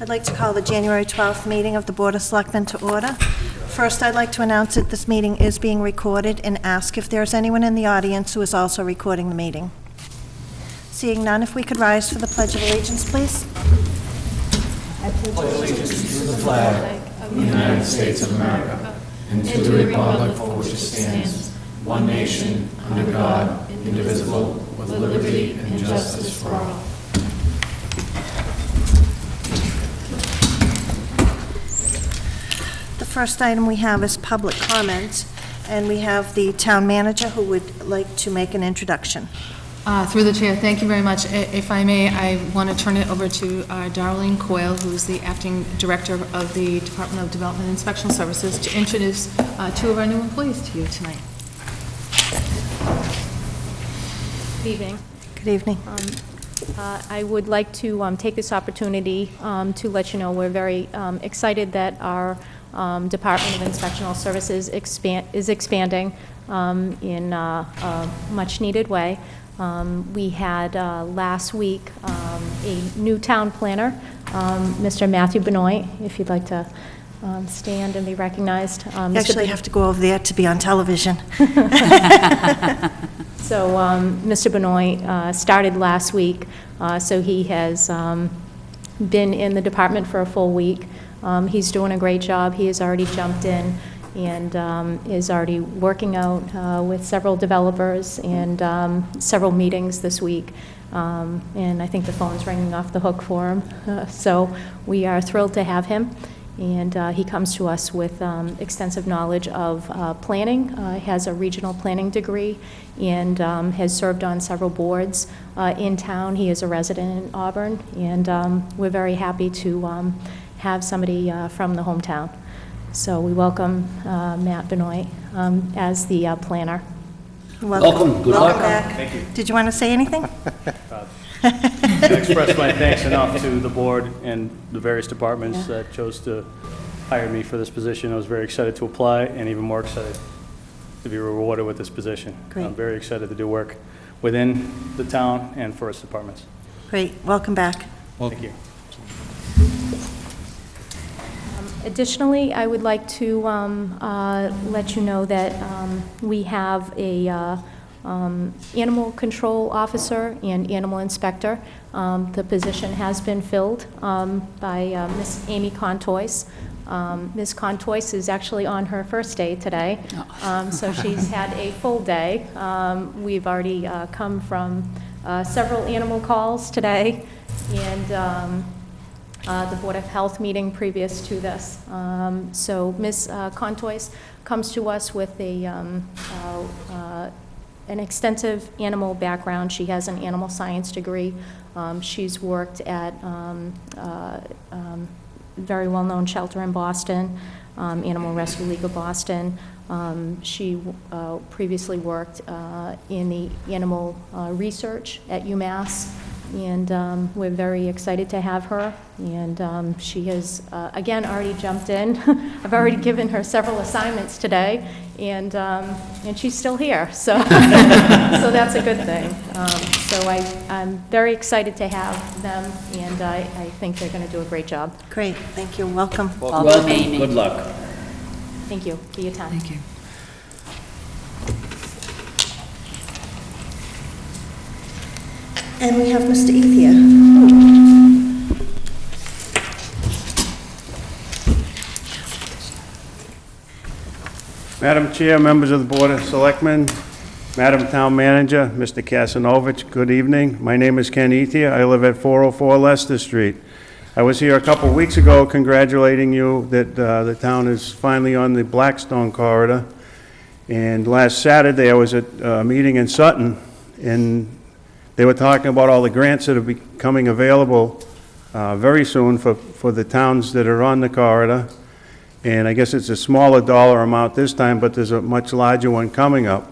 I'd like to call the January 12th meeting of the Board of Selectmen to order. First, I'd like to announce that this meeting is being recorded and ask if there's anyone in the audience who is also recording the meeting. Seeing none, if we could rise for the Pledge of Allegiance, please. I pledge allegiance to the flag of the United States of America and to the republic for which it stands, one nation, under God, indivisible, with liberty and justice for all. The first item we have is public comment, and we have the town manager who would like to make an introduction. Through the chair, thank you very much. If I may, I want to turn it over to Darlene Coyle, who's the acting director of the Department of Development and Inspection Services, to introduce two of our new employees to you tonight. Good evening. Good evening. I would like to take this opportunity to let you know we're very excited that our Department of Inspectional Services is expanding in a much-needed way. We had last week a new town planner, Mr. Matthew Benoit, if you'd like to stand and be recognized. You actually have to go over there to be on television. So Mr. Benoit started last week, so he has been in the department for a full week. He's doing a great job. He has already jumped in and is already working out with several developers and several meetings this week. And I think the phone's ringing off the hook for him. So we are thrilled to have him. And he comes to us with extensive knowledge of planning, has a regional planning degree, and has served on several boards in town. He is a resident in Auburn, and we're very happy to have somebody from the hometown. So we welcome Matt Benoit as the planner. Welcome. Good luck. Back. Thank you. Did you want to say anything? I express my thanks enough to the board and the various departments that chose to hire me for this position. I was very excited to apply and even more excited to be rewarded with this position. Great. I'm very excited to do work within the town and for its departments. Great. Welcome back. Thank you. Additionally, I would like to let you know that we have a animal control officer and animal inspector. The position has been filled by Miss Amy Contois. Ms. Contois is actually on her first day today, so she's had a full day. We've already come from several animal calls today, and the Board of Health meeting previous to this. So Ms. Contois comes to us with an extensive animal background. She has an animal science degree. She's worked at very well-known shelter in Boston, Animal Rescue League of Boston. She previously worked in the animal research at UMass, and we're very excited to have her. And she has, again, already jumped in. I've already given her several assignments today, and she's still here, so so that's a good thing. So I'm very excited to have them, and I think they're going to do a great job. Great. Thank you. Welcome. Welcome. Good luck. Thank you for your time. Thank you. And we have Mr. Ethia. Madam Chair, members of the Board of Selectmen, Madam Town Manager, Mr. Kasanovich, good evening. My name is Ken Ethia. I live at 404 Leicester Street. I was here a couple of weeks ago congratulating you that the town is finally on the Blackstone corridor. And last Saturday, I was at a meeting in Sutton, and they were talking about all the grants that are becoming available very soon for the towns that are on the corridor. And I guess it's a smaller dollar amount this time, but there's a much larger one coming up.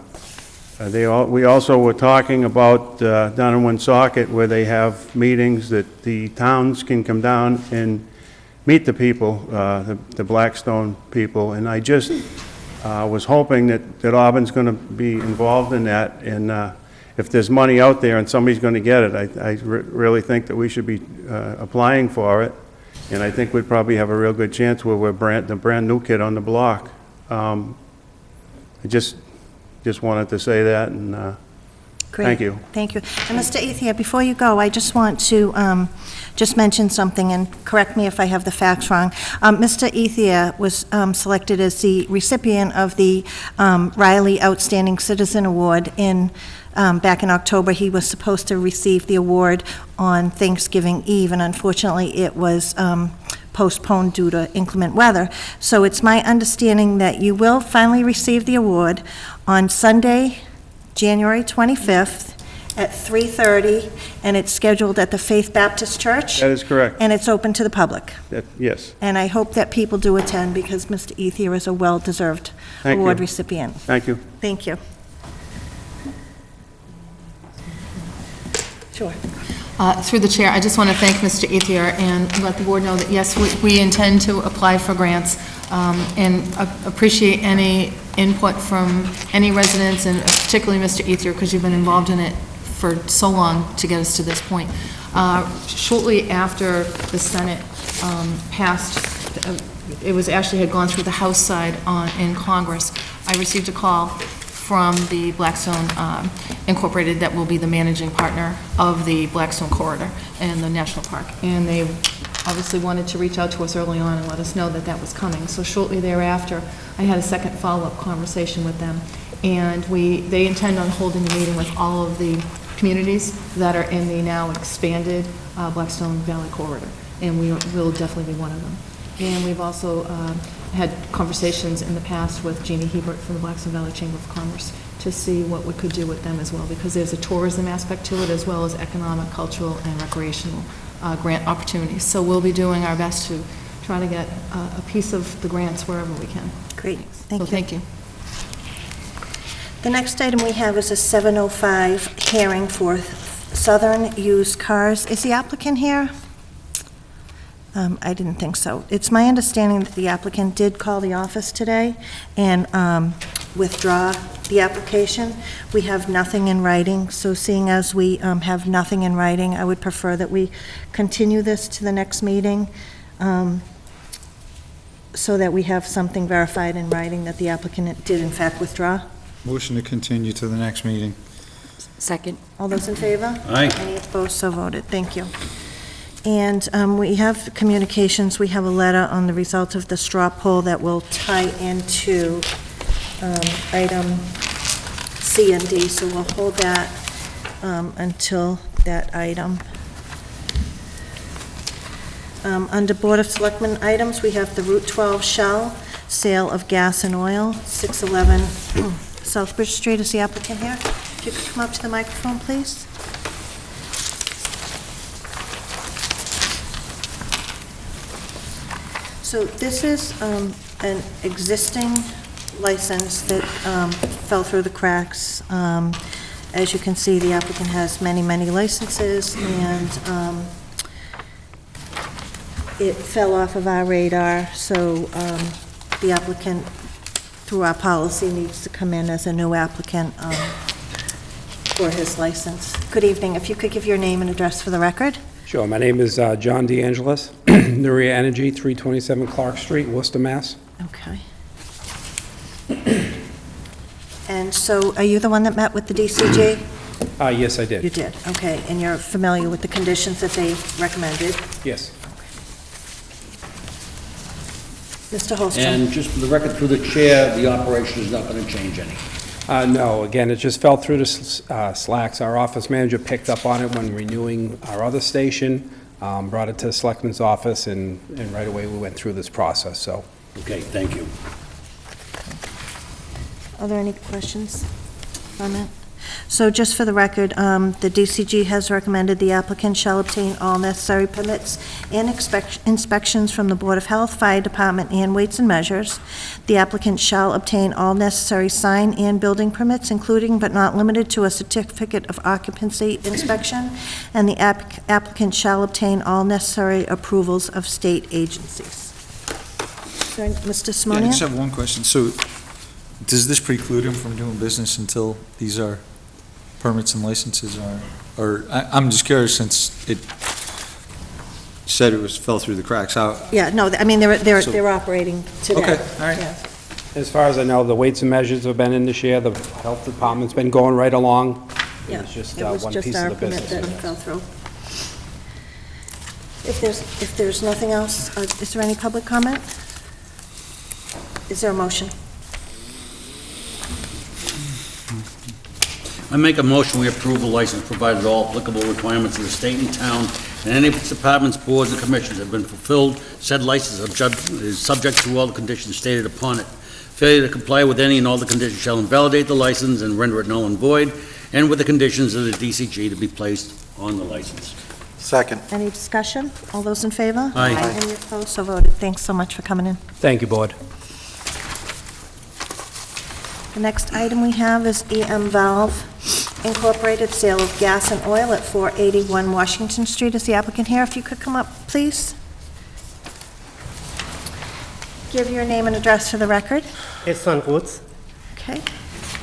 We also were talking about down in Woonsocket, where they have meetings that the towns can come down and meet the people, the Blackstone people. And I just was hoping that Auburn's going to be involved in that. And if there's money out there and somebody's going to get it, I really think that we should be applying for it. And I think we'd probably have a real good chance where we're the brand-new kid on the block. I just wanted to say that, and Great. thank you. Thank you. And Mr. Ethia, before you go, I just want to just mention something, and correct me if I have the facts wrong. Mr. Ethia was selected as the recipient of the Riley Outstanding Citizen Award back in October. He was supposed to receive the award on Thanksgiving Eve, and unfortunately, it was postponed due to inclement weather. So it's my understanding that you will finally receive the award on Sunday, January 25th at 3:30, and it's scheduled at the Faith Baptist Church. That is correct. And it's open to the public. Yes. And I hope that people do attend, because Mr. Ethia is a well-deserved Thank award you. recipient. Thank you. Thank you. Sure. Through the chair, I just want to thank Mr. Ethier and let the board know that, yes, we intend to apply for grants, and appreciate any input from any residents, and particularly Mr. Ethier, because you've been involved in it for so long to get us to this point. Shortly after the Senate passed, it was actually had gone through the House side in Congress, I received a call from the Blackstone Incorporated, that will be the managing partner of the Blackstone Corridor and the National Park. And they obviously wanted to reach out to us early on and let us know that that was coming. So shortly thereafter, I had a second follow-up conversation with them. And they intend on holding a meeting with all of the communities that are in the now expanded Blackstone Valley Corridor. And we will definitely be one of them. And we've also had conversations in the past with Jeannie Hebert from the Blackstone Valley Chamber of Commerce to see what we could do with them as well, because there's a tourism aspect to it, as well as economic, cultural, and recreational grant opportunities. So we'll be doing our best to try to get a piece of the grants wherever we can. Great. Thank So you. thank you. The next item we have is a 7:05 hearing for Southern Used Cars. Is the applicant here? I didn't think so. It's my understanding that the applicant did call the office today and withdraw the application. We have nothing in writing, so seeing as we have nothing in writing, I would prefer that we continue this to the next meeting, so that we have something verified in writing that the applicant did in fact withdraw. Motion to continue to the next meeting. Second. All those in favor? Aye. Any opposed? So voted. Thank you. And we have communications. We have a letter on the result of the straw poll that will tie into item C and D, so we'll hold that until that item. Under Board of Selectmen items, we have the Route 12 Shell, sale of gas and oil, 611 Southbridge Street. Is the applicant here? If you could come up to the microphone, please. So this is an existing license that fell through the cracks. As you can see, the applicant has many, many licenses, and it fell off of our radar, so the applicant, through our policy, needs to come in as a new applicant for his license. Good evening. If you could give your name and address for the record. Sure. My name is John DeAngelis, Nuria Energy, 327 Clark Street, Worcester, Mass. Okay. And so, are you the one that met with the DCG? Yes, I did. You did, okay. And you're familiar with the conditions that they recommended? Yes. Mr. Holstrom? And just for the record, through the chair, the operation is not going to change any. No, again, it just fell through the slacks. Our office manager picked up on it when renewing our other station, brought it to the Selectmen's office, and right away we went through this process, so. Okay, thank you. Are there any questions on that? So just for the record, the DCG has recommended the applicant shall obtain all necessary permits and inspections from the Board of Health, Fire Department, and Weights and Measures. The applicant shall obtain all necessary sign and building permits, including but not limited to a certificate of occupancy inspection, and the applicant shall obtain all necessary approvals of state agencies. Mr. Yeah, I Simonia? just have one question. So, does this preclude him from doing business until these are permits and licenses are, or I'm just curious, since it said it fell through the cracks. How, Yeah, no, I mean, they're operating today. Okay, all right. Yeah. As far as I know, the weights and measures have been in this year, the health department's been going right along. It Yeah, was just it was one just piece our of the permit business. that fell through. If there's nothing else, is there any public comment? Is there a motion? I make a motion, we approve the license provided all applicable requirements of the state and town and any of its departments, boards, and commissions have been fulfilled. Said license is subject to all the conditions stated upon it. Failure to comply with any and all the conditions shall invalidate the license and render it null and void, and with the conditions of the DCG to be placed on the license. Second. Any discussion? All those in favor? Aye. Any opposed? So voted. Thanks so much for coming in. Thank you, Board. The next item we have is EM Valve Incorporated, sale of gas and oil at 481 Washington Street. Is the applicant here? If you could come up, please. Give your name and address for the record. Ehsan Woods, Okay.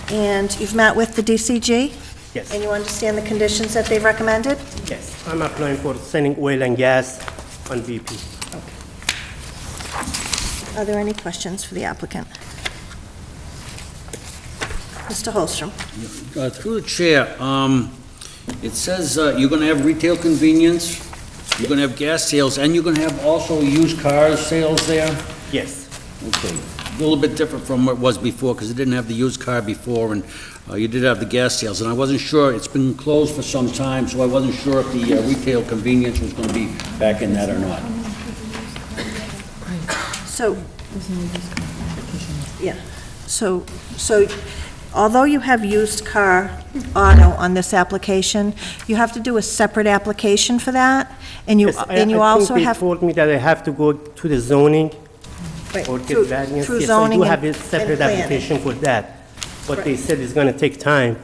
And you've met with the DCG? yes, And you understand the conditions that they've recommended? yes. I'm applying for selling oil and gas on VP. Are there any questions for the applicant? Mr. Holstrom? Through the chair, it says you're going to have retail convenience, you're going to have gas sales, and you're going to have also used car sales there? Yes, Okay. A little bit different from what it was before, because it didn't have the used car before, and you did have the gas sales, and I wasn't sure, it's been closed for some time, so I wasn't sure if the retail convenience was going to be back in that or not. So, yeah, so although you have used car auto on this application, you have to do a separate application for that, and you yes. also I think have... they told me that I have to go to the zoning Right, or get through- variance. through Yes, zoning I do and- have a separate and planning. application for that. But they Right. said it's going to take time.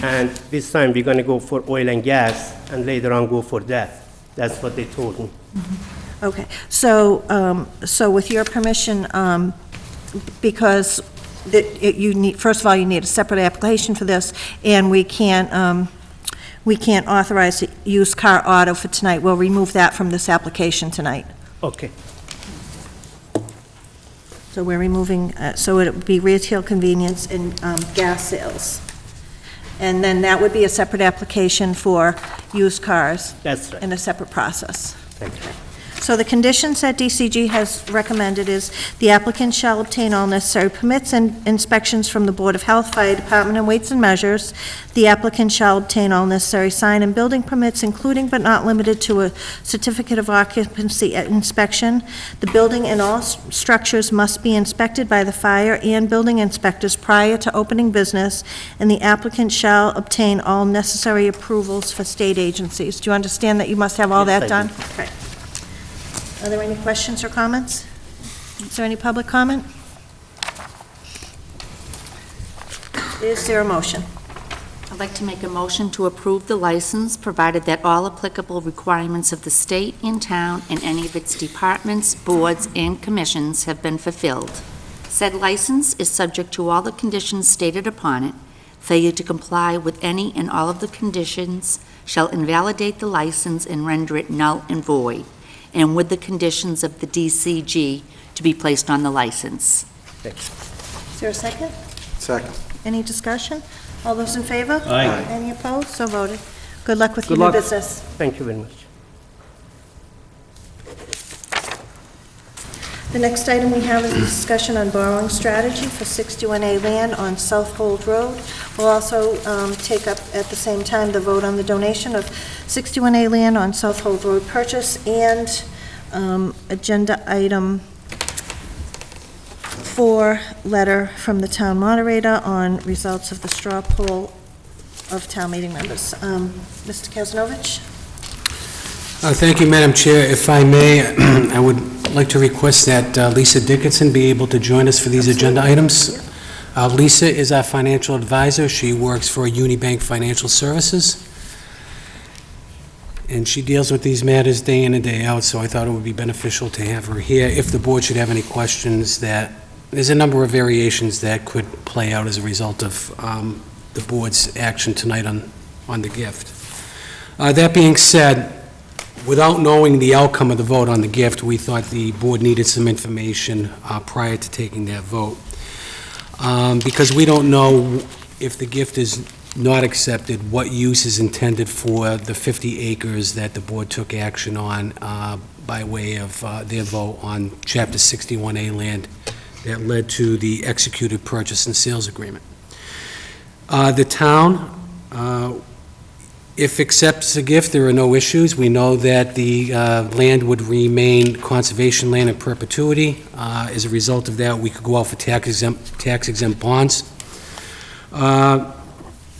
And this time, we're going to go for oil and gas, and later on go for that. That's what they told me. Okay, so, so with your permission, because you need, first of all, you need a separate application for this, and we can't authorize used car auto for tonight. We'll remove that from this application tonight. Okay, So we're removing, so it would be retail convenience and gas sales. And then that would be a separate application for used cars that's right. in a separate process. Thank you. So the conditions that DCG has recommended is the applicant shall obtain all necessary permits and inspections from the Board of Health, Fire Department, and Weights and Measures. The applicant shall obtain all necessary sign and building permits, including but not limited to a certificate of occupancy inspection. The building and all structures must be inspected by the fire and building inspectors prior to opening business, and the applicant shall obtain all necessary approvals for state agencies. Do you understand that you must have all Yes, that I done? do. Okay. Are there any questions or comments? Is there any public comment? Is there a motion? I'd like to make a motion to approve the license, provided that all applicable requirements of the state and town and any of its departments, boards, and commissions have been fulfilled. Said license is subject to all the conditions stated upon it. Failure to comply with any and all of the conditions shall invalidate the license and render it null and void, and with the conditions of the DCG to be placed on the license. Is there a second? Second. Any discussion? All those in favor? Aye. Any opposed? So voted. Good luck with your Good new luck. business. Thank you very much. The next item we have is a discussion on borrowing strategy for 61A land on South Hold Road. We'll also take up at the same time the vote on the donation of 61A land on South Hold Road purchase and agenda item 4, letter from the town moderator on results of the straw poll of town meeting members. Mr. Kesnovich? Thank you, Madam Chair. If I may, I would like to request that Lisa Dickinson be able to join us for these agenda items. Lisa is our financial advisor. She works for Unibank Financial Services, and she deals with these matters day in and day out, so I thought it would be beneficial to have her here if the board should have any questions. That there's a number of variations that could play out as a result of the board's action tonight on the gift. That being said, without knowing the outcome of the vote on the gift, we thought the board needed some information prior to taking that vote. Because we don't know if the gift is not accepted, what use is intended for the 50 acres that the board took action on by way of their vote on Chapter 61A land that led to the executed purchase and sales agreement. The town, if accepts the gift, there are no issues. We know that the land would remain conservation land in perpetuity. As a result of that, we could go out for tax-exempt bonds.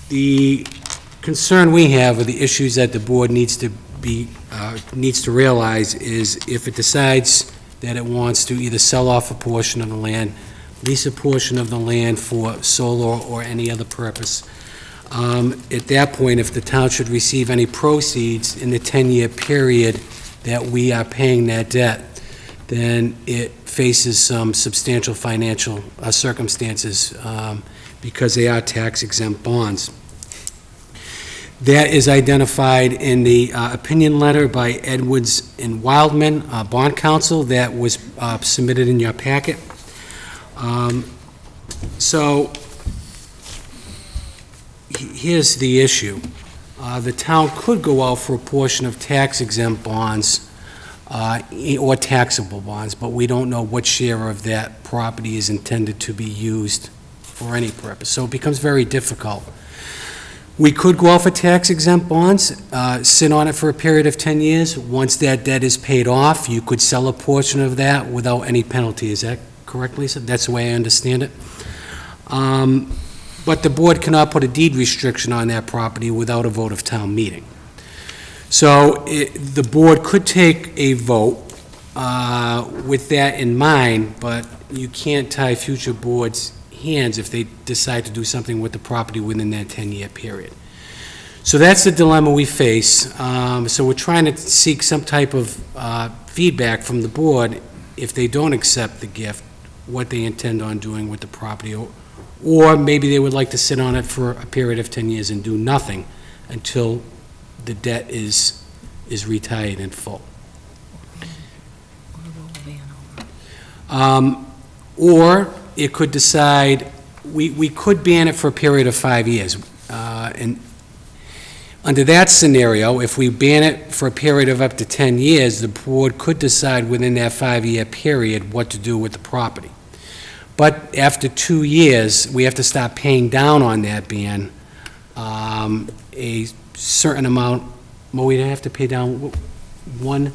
The concern we have, or the issues that the board needs to realize, is if it decides that it wants to either sell off a portion of the land, lease a portion of the land for solar or any other purpose. At that point, if the town should receive any proceeds in the 10-year period that we are paying that debt, then it faces some substantial financial circumstances because they are tax-exempt bonds. That is identified in the opinion letter by Edwards and Wildman, bond counsel, that was submitted in your packet. So here's the issue. The town could go out for a portion of tax-exempt bonds or taxable bonds, but we don't know what share of that property is intended to be used for any purpose. So it becomes very difficult. We could go out for tax-exempt bonds, sit on it for a period of 10 years. Once that debt is paid off, you could sell a portion of that without any penalty. Is that correct, Lisa? That's the way I understand it. But the board cannot put a deed restriction on that property without a vote of town meeting. So the board could take a vote with that in mind, but you can't tie future boards' hands if they decide to do something with the property within that 10-year period. So that's the dilemma we face. So we're trying to seek some type of feedback from the board, if they don't accept the gift, what they intend on doing with the property, or maybe they would like to sit on it for a period of 10 years and do nothing until the debt is retired in full. Or it could decide, we could ban it for a period of 5 years. And under that scenario, if we ban it for a period of up to 10 years, the board could decide within that 5-year period what to do with the property. But after 2 years, we have to start paying down on that ban a certain amount. Well, we'd have to pay down 1/5?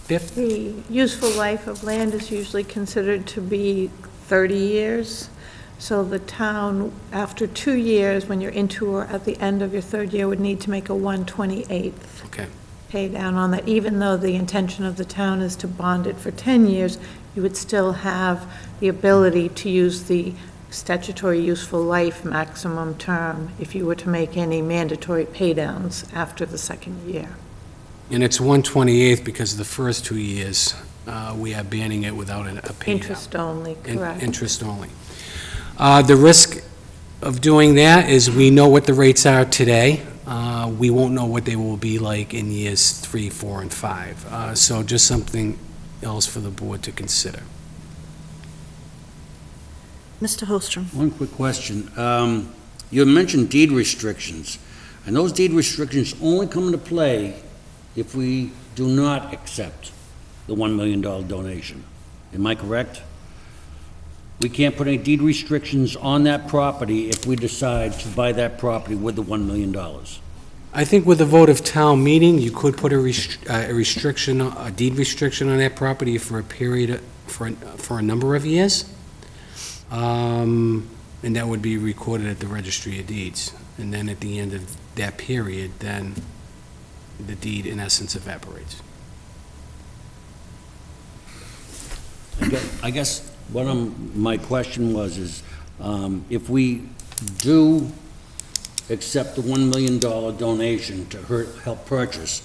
The useful life of land is usually considered to be 30 years. So the town, after 2 years, when you're into or at the end of your third year, would need to make a 1/28th Okay. pay down on that. Even though the intention of the town is to bond it for 10 years, you would still have the ability to use the statutory useful life maximum term if you were to make any mandatory pay downs after the second year. And it's 1/28th because the first 2 years, we are banning it without a pay down. Interest only, correct. Interest only. The risk of doing that is we know what the rates are today. We won't know what they will be like in years 3, 4, and 5. So just something else for the board to consider. Mr. Holstrom? One quick question. You mentioned deed restrictions, and those deed restrictions only come into play if we do not accept the $1 million donation. Am I correct? We can't put any deed restrictions on that property if we decide to buy that property with the $1 million. I think with a vote of town meeting, you could put a restriction, a deed restriction on that property for a period, for a number of years. And that would be recorded at the Registry of Deeds. And then at the end of that period, then the deed in essence evaporates. I guess what my question is, if we do accept the $1 million donation to help purchase,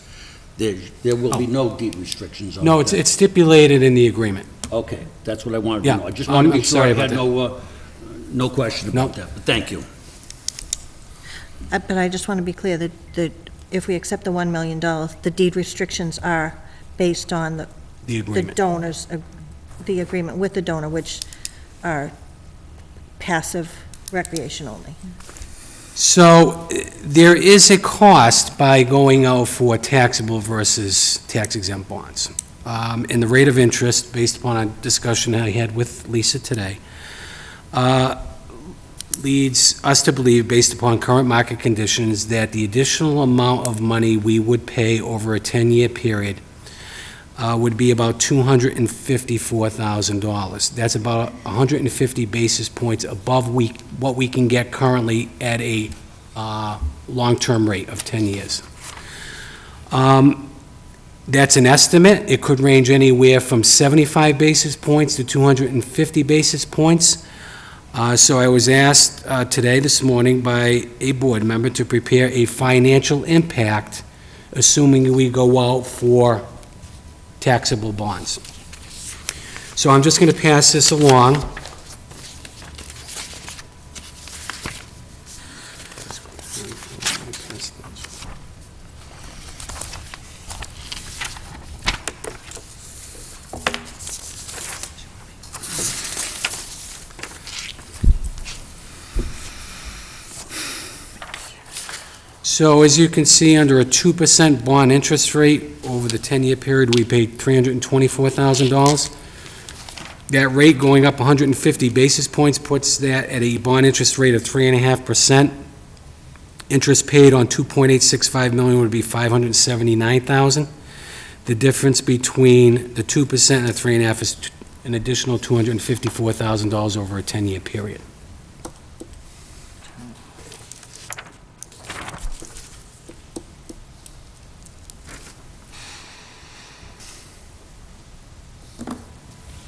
there will be no deed restrictions on it? No, it's stipulated in the agreement. Okay, that's what I wanted to Yeah, know. I just wanted to I'm be sure sorry I had about no question about No. that, but thank you. But I just want to be clear that if we accept the $1 million, the deed restrictions are based on The the agreement. donors, the agreement with the donor, which are passive recreation only. So there is a cost by going out for taxable versus tax exempt bonds. And the rate of interest, based upon a discussion I had with Lisa today, leads us to believe, based upon current market conditions, that the additional amount of money we would pay over a 10-year period would be about $254,000. That's about 150 basis points above what we can get currently at a long-term rate of 10 years. That's an estimate. It could range anywhere from 75 basis points to 250 basis points. So I was asked this morning by a board member to prepare a financial impact, assuming we go out for taxable bonds. So I'm just going to pass this along. So as you can see, under a 2% bond interest rate over the 10-year period, we paid $324,000. That rate going up 150 basis points puts that at a bond interest rate of 3.5%. Interest paid on $2.865 million would be $579,000. The difference between the 2% and the 3.5% is an additional $254,000 over a 10-year period.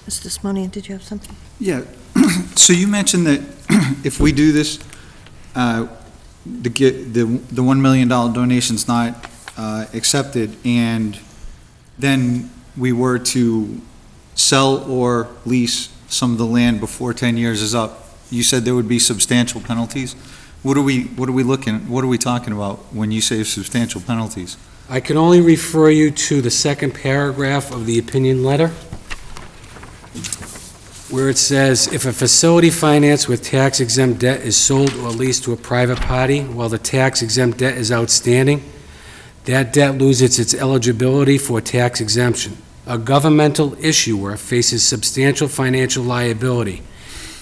Mr. Simonian, did you have something? Yeah, so you mentioned that if we do this, the $1 million donation's not accepted, and then we were to sell or lease some of the land before 10 years is up, you said there would be substantial penalties? What are we talking about when you say substantial penalties? I can only refer you to the second paragraph of the opinion letter, where it says, if a facility financed with tax-exempt debt is sold or leased to a private party while the tax-exempt debt is outstanding, that debt loses its eligibility for tax exemption. A governmental issuer faces substantial financial liability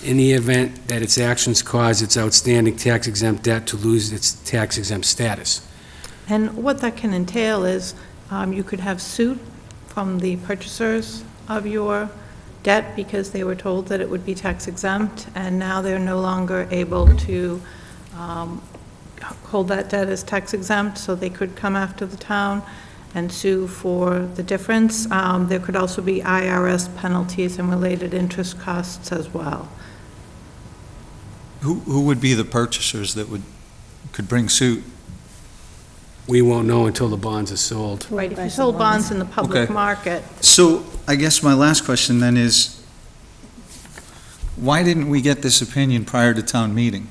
in the event that its actions cause its outstanding tax-exempt debt to lose its tax-exempt status. And what that can entail is you could have suit from the purchasers of your debt because they were told that it would be tax exempt, and now they're no longer able to hold that debt as tax exempt, so they could come after the town and sue for the difference. There could also be IRS penalties and related interest costs as well. Who would be the purchasers that could bring suit? We won't know until the bonds are sold. Right, if you sold bonds in the public market. So I guess my last question then is, why didn't we get this opinion prior to town meeting?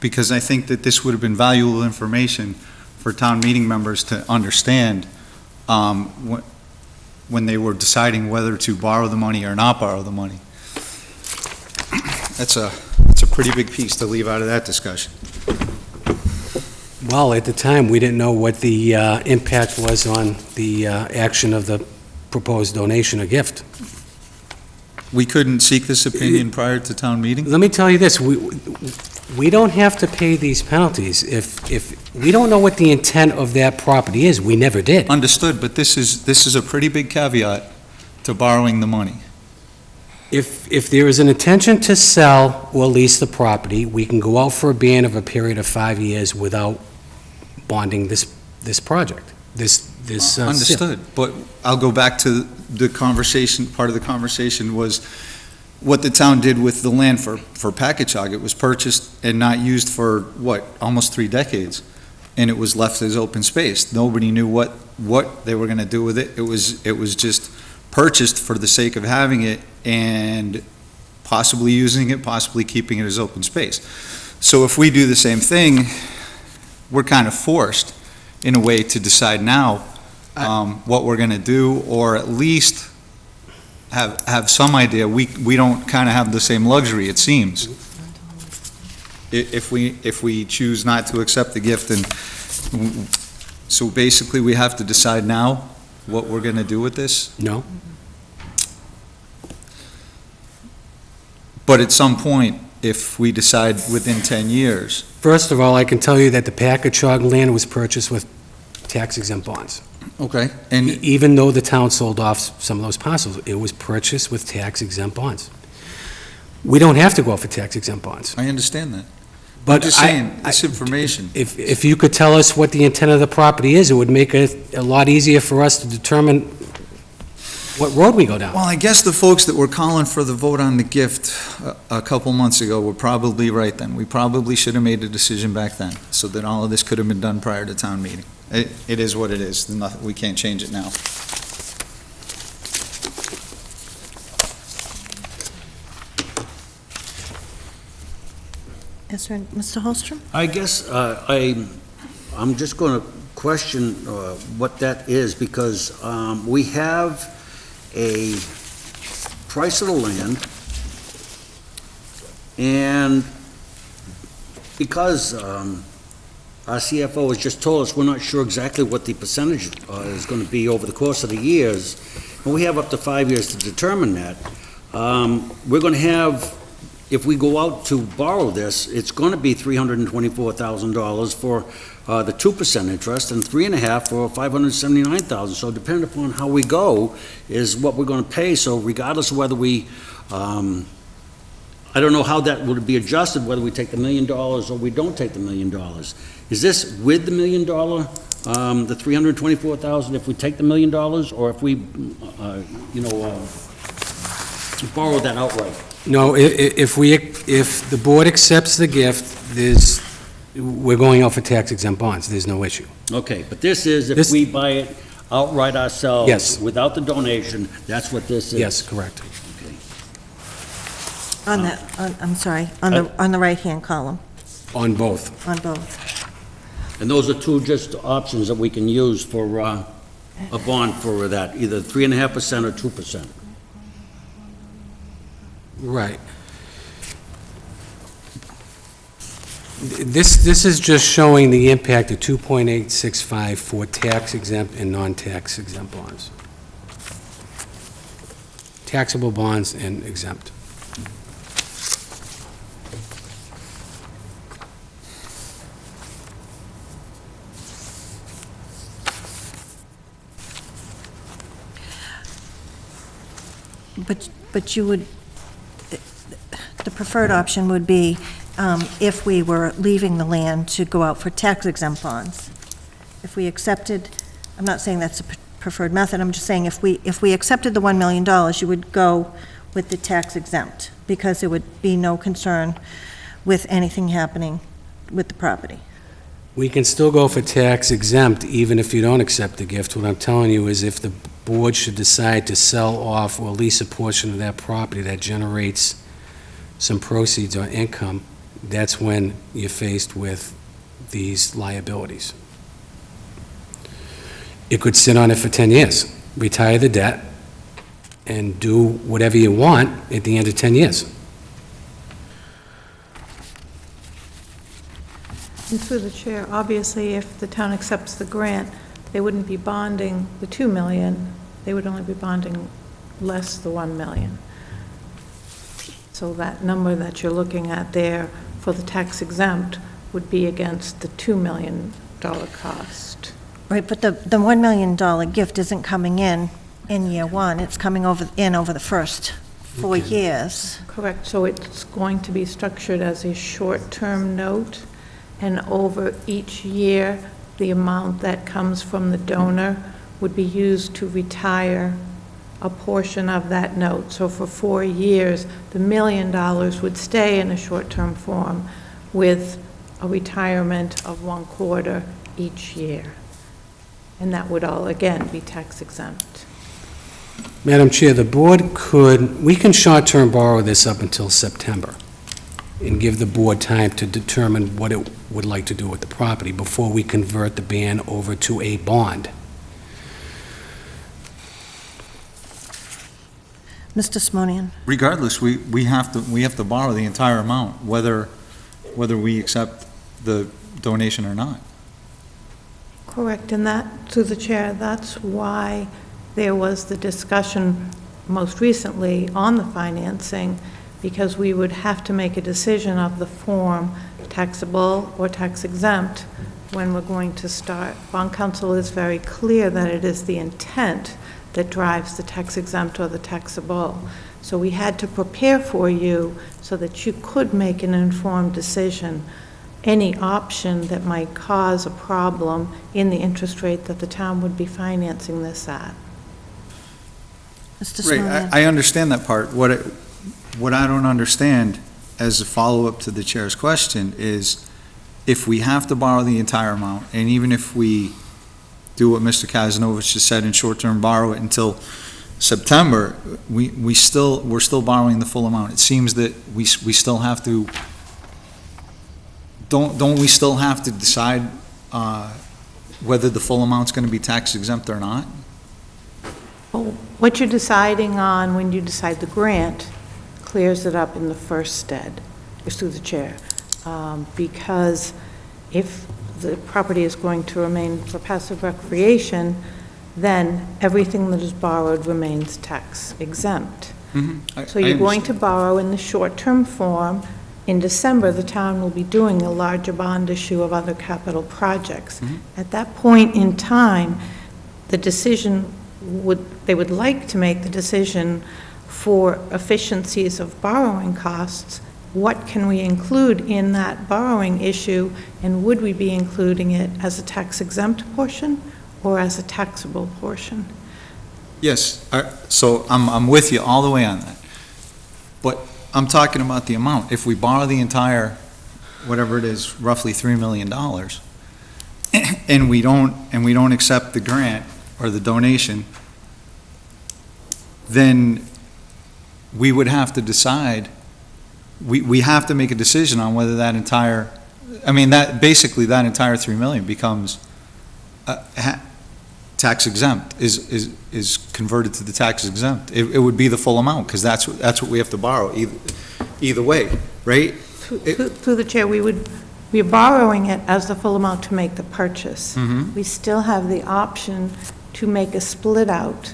Because I think that this would have been valuable information for town meeting members to understand when they were deciding whether to borrow the money or not borrow the money. That's a pretty big piece to leave out of that discussion. Well, at the time, we didn't know what the impact was on the action of the proposed donation or gift. We couldn't seek this opinion prior to town meeting? Let me tell you this, we don't have to pay these penalties. If we don't know what the intent of that property is, we never did. Understood, but this is a pretty big caveat to borrowing the money. If there is an intention to sell or lease the property, we can go out for a ban of a period of 5 years without bonding this project, this Understood, but I'll go back to the conversation, part of the conversation was what the town did with the land for package hog. It was purchased and not used for, almost 3 decades, and it was left as open space. Nobody knew what they were gonna do with it. It was just purchased for the sake of having it and possibly using it, possibly keeping it as open space. So if we do the same thing, we're kind of forced in a way, to decide now what we're going to do, or at least have some idea. We don't kind of have the same luxury, it seems. If we choose not to accept the gift, and so basically we have to decide now what we're going to do with this? No? But at some point, if we decide within 10 years, First of all, I can tell you that the Packagug land was purchased with tax-exempt bonds. okay, and Even though the town sold off some of those parcels, it was purchased with tax-exempt bonds. We don't have to go for tax-exempt bonds. I understand that. But I'm just saying, this information. If you could tell us what the intent of the property is, it would make it a lot easier for us to determine what road we go down. Well, I guess the folks that were calling for the vote on the gift a couple months ago were probably right then. We probably should have made a decision back then, so that all of this could have been done prior to town meeting. It is what it is. We can't change it now. Is there, Mr. Holstrom? I guess I'm just going to question what that is, because we have a price of the land, and because our CFO has just told us we're not sure exactly what the percentage is going to be over the course of the years, and we have up to 5 years to determine that, we're going to have, if we go out to borrow this, it's going to be $324,000 for the 2% interest and 3.5% for $579,000. So depending upon how we go is what we're going to pay. So regardless of whether we, I don't know how that would be adjusted, whether we take the $1 million or we don't take the $1 million. Is this with the $1 million, the $324,000, if we take the $1 million, or if we, borrow that outright? No, if the board accepts the gift, we're going out for tax-exempt bonds. There's no issue. Okay, but this is, if we buy it outright ourselves. Yes. Without the donation, that's what this is? Yes, correct. Okay. I'm sorry, on the right-hand column, On both. on both. And those are two just options that we can use for a bond for that, either 3.5% or 2%. Right. This is just showing the impact of 2.865 for tax-exempt and non-tax exempt bonds. Taxable bonds and exempt. But you would, the preferred option would be if we were leaving the land to go out for tax-exempt bonds. If we accepted, I'm not saying that's a preferred method, I'm just saying if we accepted the $1 million, you would go with the tax-exempt, because there would be no concern with anything happening with the property. We can still go for tax-exempt even if you don't accept the gift. What I'm telling you is if the board should decide to sell off or lease a portion of that property that generates some proceeds or income, that's when you're faced with these liabilities. You could sit on it for 10 years, retire the debt, and do whatever you want at the end of 10 years. And through the chair, obviously, if the town accepts the grant, they wouldn't be bonding the 2 million, they would only be bonding less the 1 million. So that number that you're looking at there for the tax exempt would be against the $2 million cost. Right, but the $1 million gift isn't coming in year one, it's coming over the first 4 years. Correct, so it's going to be structured as a short-term note, and over each year, the amount that comes from the donor would be used to retire a portion of that note. So for 4 years, the $1 million would stay in a short-term form with a retirement of 1/4 each year. And that would all, again, be tax exempt. Madam Chair, the board we can short-term borrow this up until September. and give the board time to determine what it would like to do with the property before we convert the ban over to a bond. Mr. Simonian? Regardless, we have to borrow the entire amount, whether we accept the donation or not. Correct, and that, through the chair, that's why there was the discussion most recently on the financing, because we would have to make a decision of the form, taxable or tax exempt, when we're going to start. Bond counsel is very clear that it is the intent that drives the tax exempt or the taxable. So we had to prepare for you so that you could make an informed decision. Any option that might cause a problem in the interest rate that the town would be financing this at. Mr. Simonian? Right, I understand that part. What I don't understand, as a follow-up to the chair's question, is if we have to borrow the entire amount, and even if we do what Mr. Kazanovich just said, in short-term borrow it until September, we're still borrowing the full amount. It seems that we still have to, don't we still have to decide whether the full amount's going to be tax exempt or not? Well, what you're deciding on when you decide the grant clears it up in the first stead, is through the chair. Because if the property is going to remain for passive recreation, then everything that is borrowed remains tax exempt. So you're going to borrow in the short-term form. In December, the town will be doing a larger bond issue of other capital projects. At that point in time, the decision they would like to make the decision for efficiencies of borrowing costs. What can we include in that borrowing issue, and would we be including it as a tax exempt portion or as a taxable portion? Yes, so I'm with you all the way on that. But I'm talking about the amount. If we borrow the entire, whatever it is, roughly $3 million, and we don't accept the grant or the donation, then we would have to decide, we have to make a decision on whether that entire, basically that entire $3 million becomes tax exempt, is converted to the tax exempt. It would be the full amount, because that's what we have to borrow, either way, right? Through the chair, we're borrowing it as the full amount to make the purchase. We still have the option to make a split out.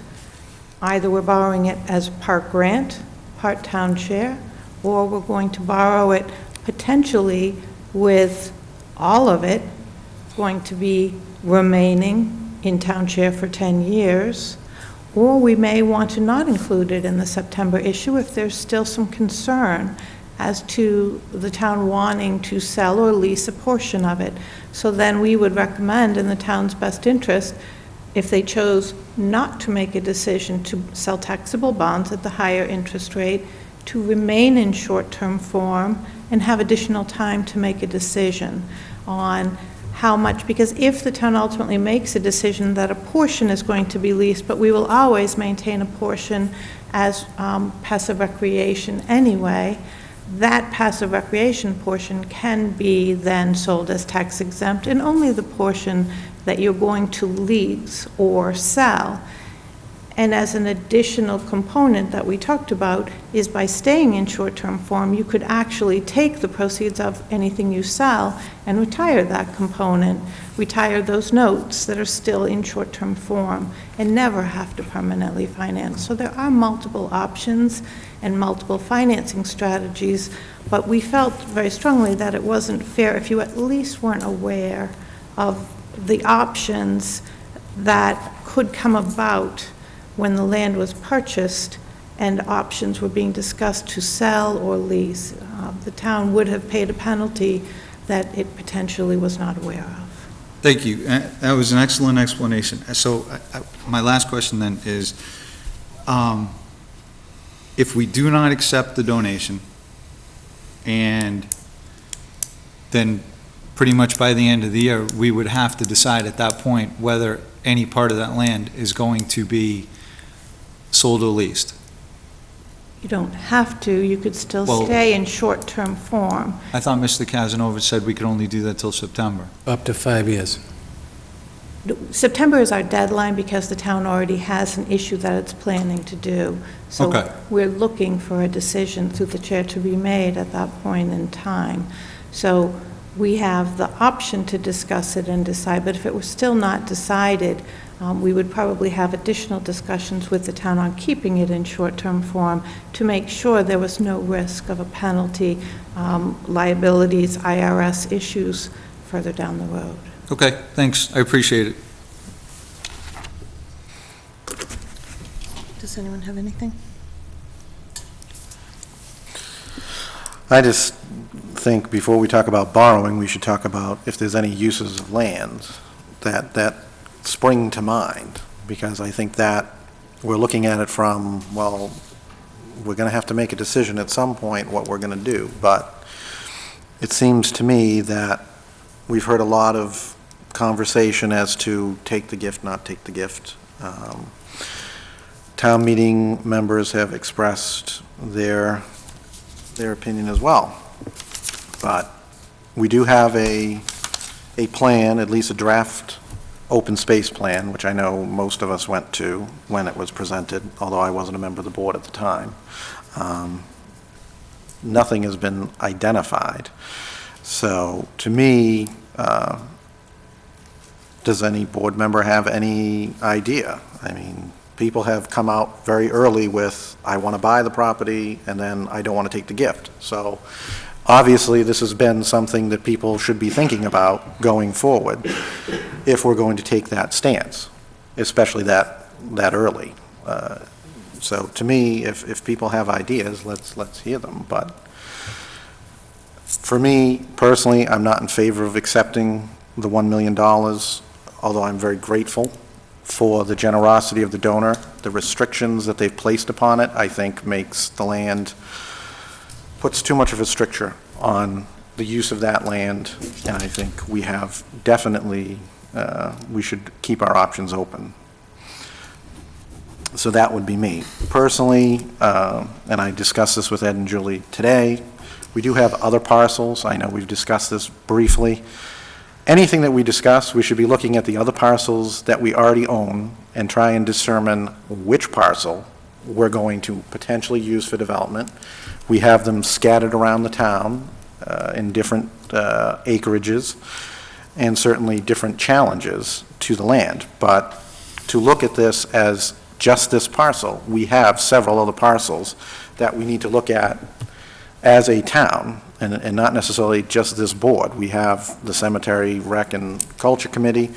Either we're borrowing it as part grant, part town share, or we're going to borrow it potentially with all of it going to be remaining in town share for 10 years, or we may want to not include it in the September issue if there's still some concern as to the town wanting to sell or lease a portion of it. So then we would recommend, in the town's best interest, if they chose not to make a decision to sell taxable bonds at the higher interest rate, to remain in short-term form and have additional time to make a decision on how much, because if the town ultimately makes a decision that a portion is going to be leased, but we will always maintain a portion as passive recreation anyway, that passive recreation portion can be then sold as tax exempt, and only the portion that you're going to lease or sell. And as an additional component that we talked about is by staying in short-term form, you could actually take the proceeds of anything you sell and retire that component, retire those notes that are still in short-term form, and never have to permanently finance. So there are multiple options and multiple financing strategies, but we felt very strongly that it wasn't fair if you at least weren't aware of the options that could come about when the land was purchased and options were being discussed to sell or lease. The town would have paid a penalty that it potentially was not aware of. Thank you. That was an excellent explanation. So my last question then is, if we do not accept the donation, and then pretty much by the end of the year, we would have to decide at that point whether any part of that land is going to be sold or leased. You don't have to, you could still Well- stay in short-term form. I thought Mr. Casanova said we could only do that till September. Up to 5 years. September is our deadline because the town already has an issue that it's planning to do. Okay. So we're looking for a decision through the chair to be made at that point in time. So we have the option to discuss it and decide, but if it was still not decided, we would probably have additional discussions with the town on keeping it in short-term form to make sure there was no risk of a penalty, liabilities, IRS issues further down the road. Okay, thanks, I appreciate it. Does anyone have anything? I just think before we talk about borrowing, we should talk about if there's any uses of land that spring to mind, because I think that we're looking at it from, well, we're going to have to make a decision at some point what we're going to do, but it seems to me that we've heard a lot of conversation as to take the gift, not take the gift. Town meeting members have expressed their opinion as well. But we do have a plan, at least a draft open space plan, which I know most of us went to when it was presented, although I wasn't a member of the board at the time. Nothing has been identified. So to me, does any board member have any idea? I mean, people have come out very early with, I want to buy the property, and then I don't want to take the gift. So obviously, this has been something that people should be thinking about going forward if we're going to take that stance, especially that early. So to me, if people have ideas, let's hear them. But for me, personally, I'm not in favor of accepting the $1 million, although I'm very grateful for the generosity of the donor. The restrictions that they've placed upon it, I think, makes the land, puts too much of a stricture on the use of that land, and I think we have definitely, we should keep our options open. So that would be me. Personally, and I discussed this with Ed and Julie today, we do have other parcels. I know we've discussed this briefly. Anything that we discuss, we should be looking at the other parcels that we already own and try and determine which parcel we're going to potentially use for development. We have them scattered around the town in different acreages and certainly different challenges to the land. But to look at this as just this parcel, we have several other parcels that we need to look at as a town, and not necessarily just this board. We have the Cemetery, Rec, and Culture Committee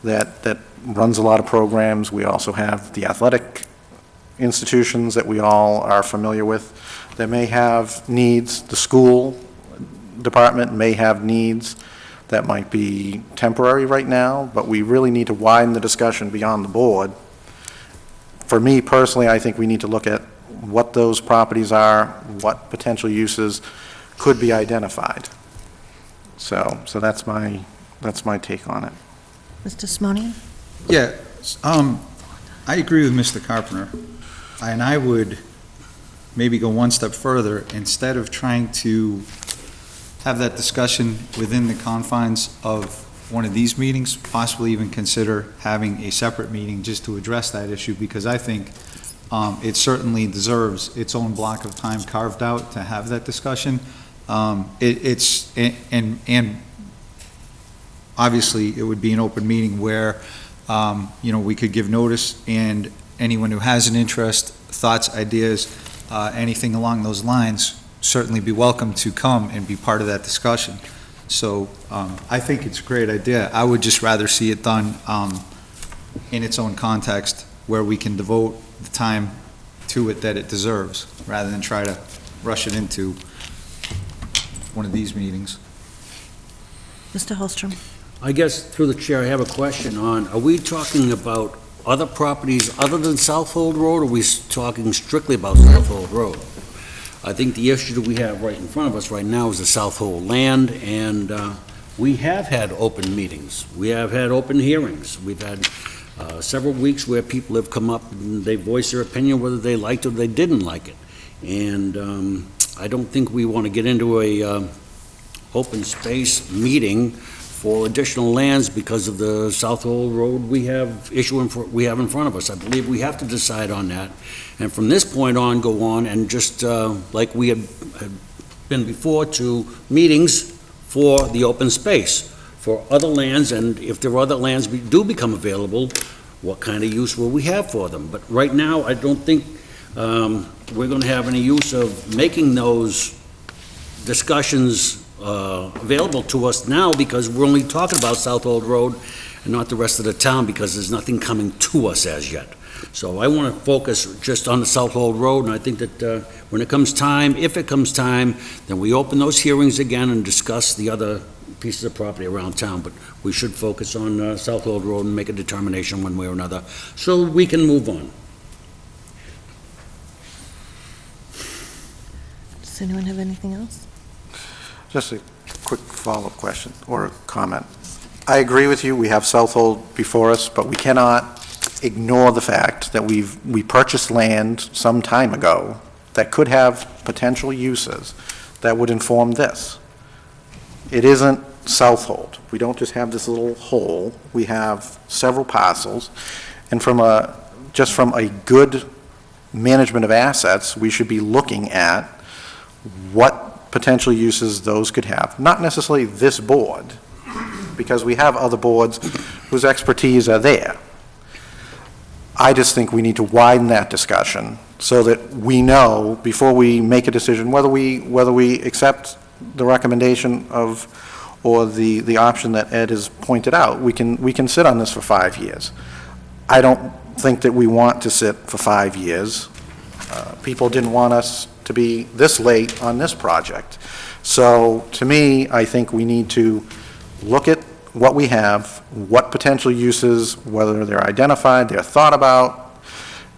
that runs a lot of programs. We also have the athletic institutions that we all are familiar with that may have needs. The school department may have needs that might be temporary right now, but we really need to widen the discussion beyond the board. For me personally, I think we need to look at what those properties are, what potential uses could be identified. So that's my take on it. Mr. Simonian? Yeah, I agree with Mr. Carpenter, and I would maybe go one step further. Instead of trying to have that discussion within the confines of one of these meetings, possibly even consider having a separate meeting just to address that issue, because I think it certainly deserves its own block of time carved out to have that discussion. And obviously, it would be an open meeting where, we could give notice, and anyone who has an interest, thoughts, ideas, anything along those lines, certainly be welcome to come and be part of that discussion. So I think it's a great idea. I would just rather see it done in its own context, where we can devote the time to it that it deserves, rather than try to rush it into one of these meetings. Mr. Holstrom? I guess through the chair, I have a question on, are we talking about other properties other than Southold Road, or are we talking strictly about Southold Road? I think the issue that we have right in front of us right now is the Southold land, and we have had open meetings. We have had open hearings. We've had several weeks where people have come up and they voiced their opinion whether they liked it or they didn't like it. And I don't think we want to get into a open space meeting for additional lands because of the South Hole Road we have in front of us. I believe we have to decide on that. And from this point on, go on and just, like we had been before, to meetings for the open space, for other lands, and if there are other lands do become available, what kind of use will we have for them? But right now, I don't think we're going to have any use of making those discussions available to us now, because we're only talking about South Old Road and not the rest of the town, because there's nothing coming to us as yet. So I want to focus just on the South Old Road, and I think that when it comes time, if it comes time, then we open those hearings again and discuss the other pieces of property around town, but we should focus on South Old Road and make a determination one way or another, so we can move on. Does anyone have anything else? Just a quick follow-up question or comment. I agree with you, we have Southold before us, but we cannot ignore the fact that we purchased land some time ago that could have potential uses that would inform this. It isn't Southold. We don't just have this little hole, we have several parcels, and from a good management of assets, we should be looking at what potential uses those could have. Not necessarily this board, because we have other boards whose expertise are there. I just think we need to widen that discussion so that we know before we make a decision whether we accept the recommendation of, or the option that Ed has pointed out. We can sit on this for 5 years. I don't think that we want to sit for 5 years. People didn't want us to be this late on this project. So to me, I think we need to look at what we have, what potential uses, whether they're identified, they're thought about.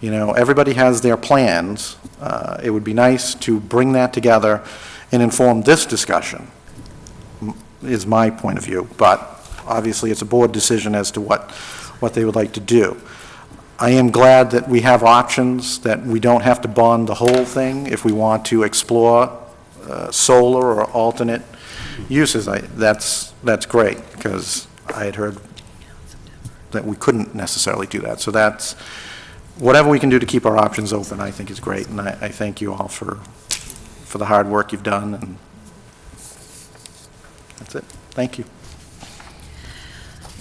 You know, everybody has their plans. It would be nice to bring that together and inform this discussion, is my point of view. But obviously, it's a board decision as to what they would like to do. I am glad that we have options, that we don't have to bond the whole thing if we want to explore solar or alternate uses. That's great, because I had heard that we couldn't necessarily do that. So that's, whatever we can do to keep our options open, I think is great, and I thank you all for the hard work you've done, and that's it. Thank you.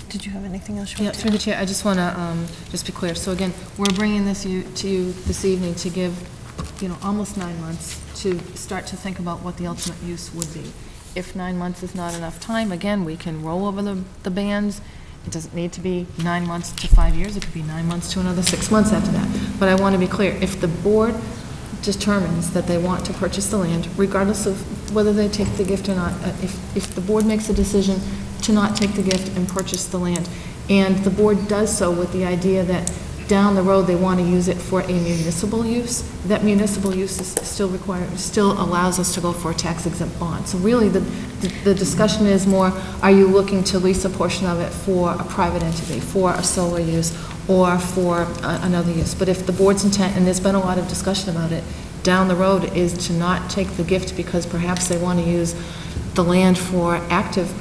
Did you have anything else you Yeah, wanted to through the chair, I just want to just be clear. So again, we're bringing this to you this evening to give, almost 9 months to start to think about what the ultimate use would be. If 9 months is not enough time, again, we can roll over the bands. It doesn't need to be 9 months to 5 years. It could be 9 months to another 6 months after that. But I want to be clear. If the board determines that they want to purchase the land, regardless of whether they take the gift or not, if the board makes a decision to not take the gift and purchase the land, and the board does so with the idea that down the road they want to use it for a municipal use, that municipal use is still allows us to go for a tax-exempt bond. So really the discussion is more, are you looking to lease a portion of it for a private entity, for a solar use, or for another use? But if the board's intent, and there's been a lot of discussion about it, down the road is to not take the gift because perhaps they want to use the land for active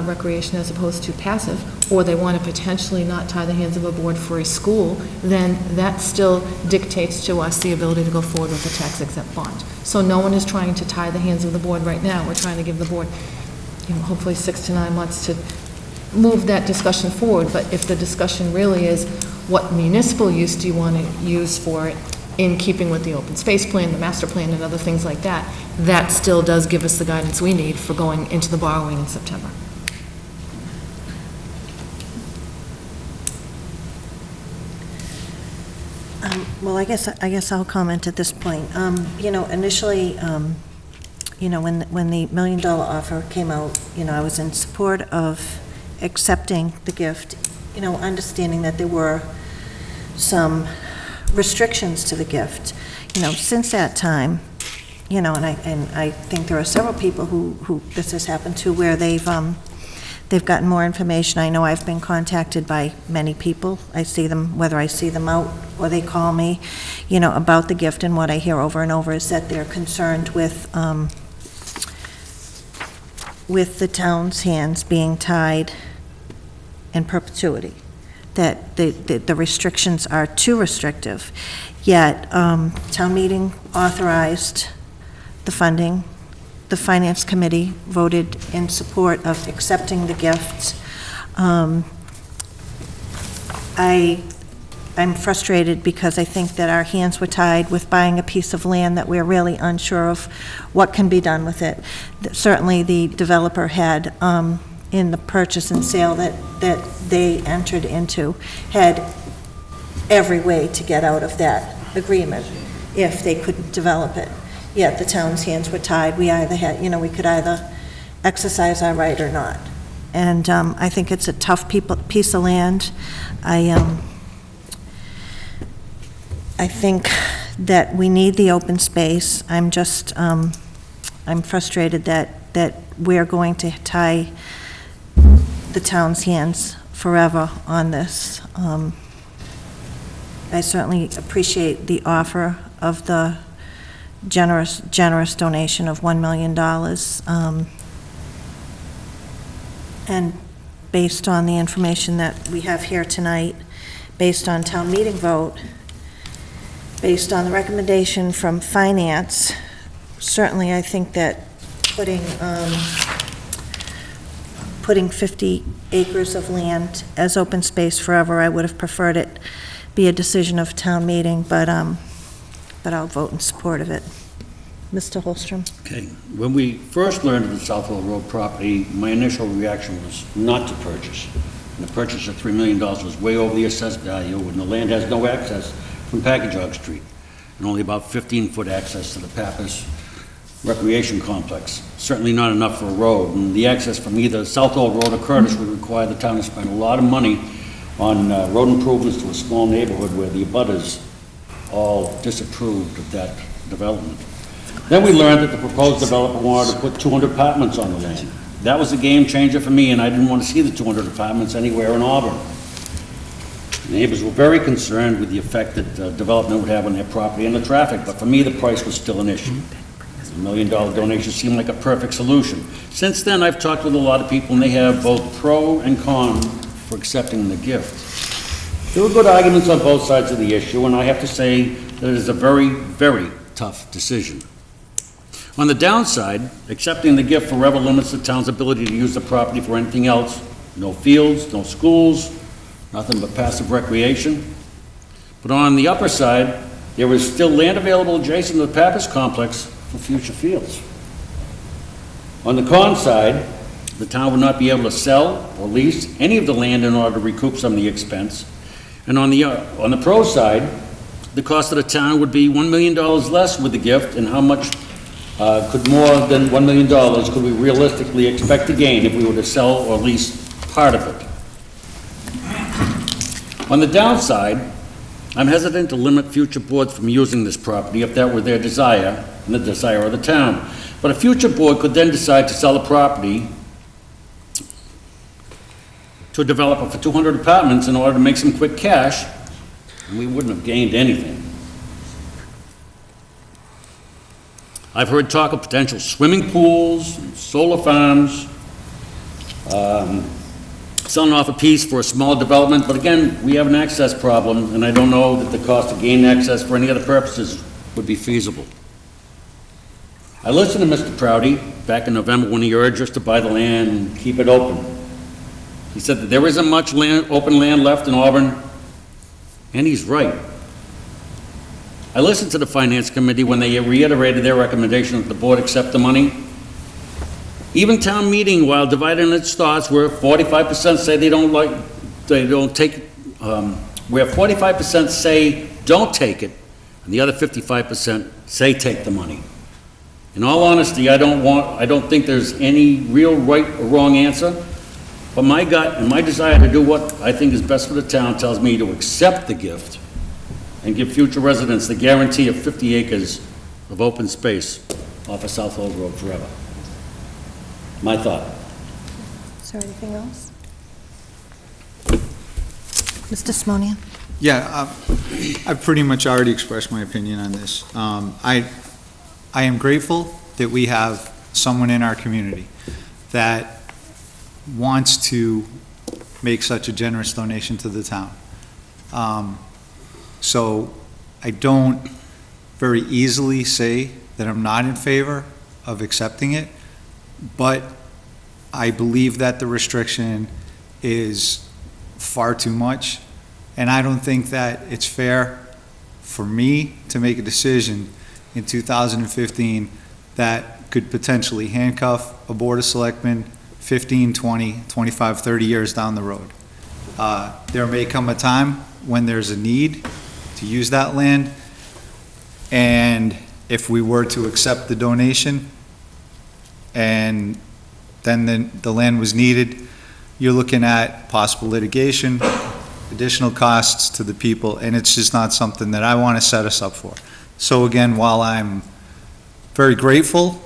recreation as opposed to passive, or they want to potentially not tie the hands of a board for a school, then that still dictates to us the ability to go forward with a tax-exempt bond. So no one is trying to tie the hands of the board right now. We're trying to give the board, hopefully 6 to 9 months to move that discussion forward. But if the discussion really is, what municipal use do you want to use for it, in keeping with the open space plan, the master plan, and other things like that, that still does give us the guidance we need for going into the borrowing in September. Well, I guess I'll comment at this point. Initially, when the $1 million offer came out, I was in support of accepting the gift, understanding that there were some restrictions to the gift. Since that time, and I think there are several people who this has happened to, where they've they've gotten more information. I know I've been contacted by many people. I see them, whether I see them out or they call me, about the gift, and what I hear over and over is that they're concerned with the town's hands being tied in perpetuity, that the restrictions are too restrictive. Yet, town meeting authorized the funding. The Finance Committee voted in support of accepting the gift. I'm frustrated because I think that our hands were tied with buying a piece of land that we're really unsure of what can be done with it. Certainly, the developer had, in the purchase and sale that they entered into, had every way to get out of that agreement if they couldn't develop it. Yet the town's hands were tied. We either had, we could either exercise our right or not. And I think it's a tough piece of land. I think that we need the open space. I'm just, I'm frustrated that we're going to tie the town's hands forever on this. I certainly appreciate the offer of the generous donation of $1 million. And based on the information that we have here tonight, based on town meeting vote, based on the recommendation from Finance, certainly I think that putting 50 acres of land as open space forever, I would have preferred it be a decision of town meeting, but I'll vote in support of it. Mr. Holstrom? Okay, when we first learned of the Southwell Road property, my initial reaction was not to purchase. And the purchase of $3 million was way over the assessed value, and the land has no access from Packagug Street, and only about 15-foot access to the Pappas Recreation Complex. Certainly not enough for a road, and the access from either Southwell Road or Curtis would require the town to spend a lot of money on road improvements to a small neighborhood where the abutters all disapproved of that development. Then we learned that the proposed developer wanted to put 200 apartments on the land. That was a game changer for me, and I didn't want to see the 200 apartments anywhere in Auburn. Neighbors were very concerned with the effect that development would have on their property and the traffic, but for me, the price was still an issue. $1 million donation seemed like a perfect solution. Since then, I've talked with a lot of people, and they have both pro and con for accepting the gift. There were good arguments on both sides of the issue, and I have to say that it is a very, very tough decision. On the downside, accepting the gift forever limits the town's ability to use the property for anything else. No fields, no schools, nothing but passive recreation. But on the upper side, there is still land available adjacent to the Pappas complex for future fields. On the con side, the town would not be able to sell or lease any of the land in order to recoup some of the expense. And on the pro side, the cost of the town would be $1 million less with the gift, and how much could more than $1 million could we realistically expect to gain if we were to sell or lease part of it? On the downside, I'm hesitant to limit future boards from using this property if that were their desire and the desire of the town. But a future board could then decide to sell the property to a developer for 200 apartments in order to make some quick cash, and we wouldn't have gained anything. I've heard talk of potential swimming pools, solar farms, selling off a piece for a small development, but again, we have an access problem, and I don't know that the cost to gain access for any other purposes would be feasible. I listened to Mr. Prouty back in November when he urged us to buy the land and keep it open. He said that there isn't much open land left in Auburn, and he's right. I listened to the Finance Committee when they reiterated their recommendation that the board accept the money. Even town meeting, while dividing its thoughts, where 45% say where 45% say don't take it, and the other 55% say take the money. In all honesty, I don't think there's any real right or wrong answer, but my gut and my desire to do what I think is best for the town tells me to accept the gift and give future residents the guarantee of 50 acres of open space off of Southwell Road forever. My thought. Is there anything else? Mr. Simonian? Yeah, I've pretty much already expressed my opinion on this. I am grateful that we have someone in our community that wants to make such a generous donation to the town. So I don't very easily say that I'm not in favor of accepting it, but I believe that the restriction is far too much, and I don't think that it's fair for me to make a decision in 2015 that could potentially handcuff a Board of Selectmen 15, 20, 25, 30 years down the road. There may come a time when there's a need to use that land, and if we were to accept the donation and then the land was needed, you're looking at possible litigation, additional costs to the people, and it's just not something that I want to set us up for. So again, while I'm very grateful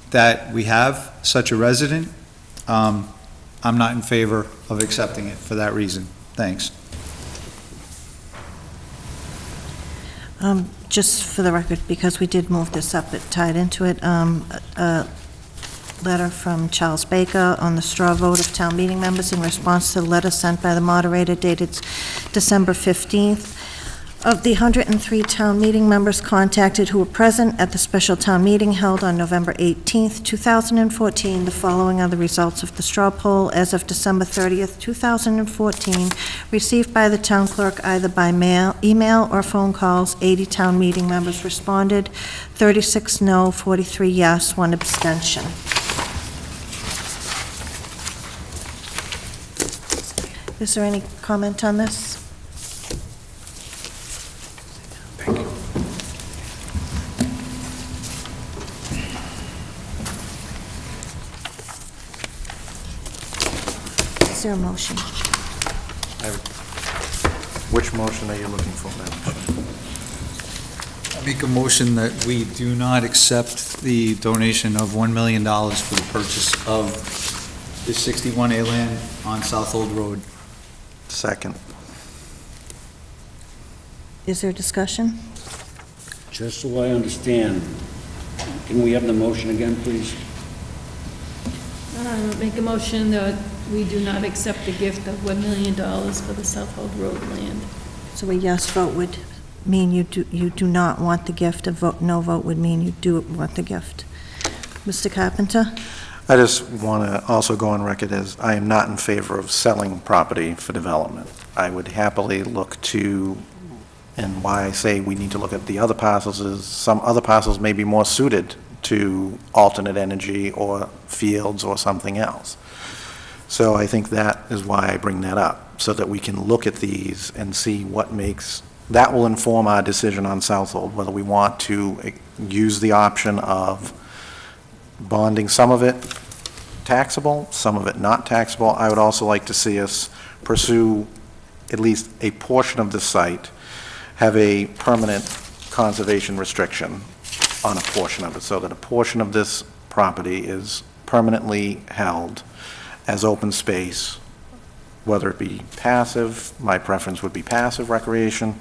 that we have such a resident, I'm not in favor of accepting it for that reason. Thanks. Just for the record, because we did move this up, it tied into it, a letter from Charles Baker on the straw vote of town meeting members in response to the letter sent by the moderator dated December 15th. Of the 103 town meeting members contacted who were present at the special town meeting held on November 18th, 2014, the following are the results of the straw poll as of December 30th, 2014, received by the town clerk either by mail, email, or phone calls. 80 town meeting members responded, 36 no, 43 yes, 1 abstention. Is there any comment on this? Thank you. Is there a motion? Which motion are you looking for, Madam Chair? I make a motion that we do not accept the donation of $1 million for the purchase of the 61A land on South Old Road. Second. Is there discussion? Just so I understand, can we have the motion again, please? Make a motion that we do not accept the gift of $1 million for the South Old Road land. So a yes vote would mean you do not want the gift, a vote, no vote would mean you do want the gift. Mr. Carpenter? I just want to also go on record as I am not in favor of selling property for development. I would happily look to, and why I say we need to look at the other parcels is some other parcels may be more suited to alternate energy or fields or something else. So I think that is why I bring that up, so that we can look at these and see what makes, that will inform our decision on Southold, whether we want to use the option of bonding some of it taxable, some of it not taxable. I would also like to see us pursue at least a portion of the site, have a permanent conservation restriction on a portion of it, so that a portion of this property is permanently held as open space, whether it be passive. My preference would be passive recreation.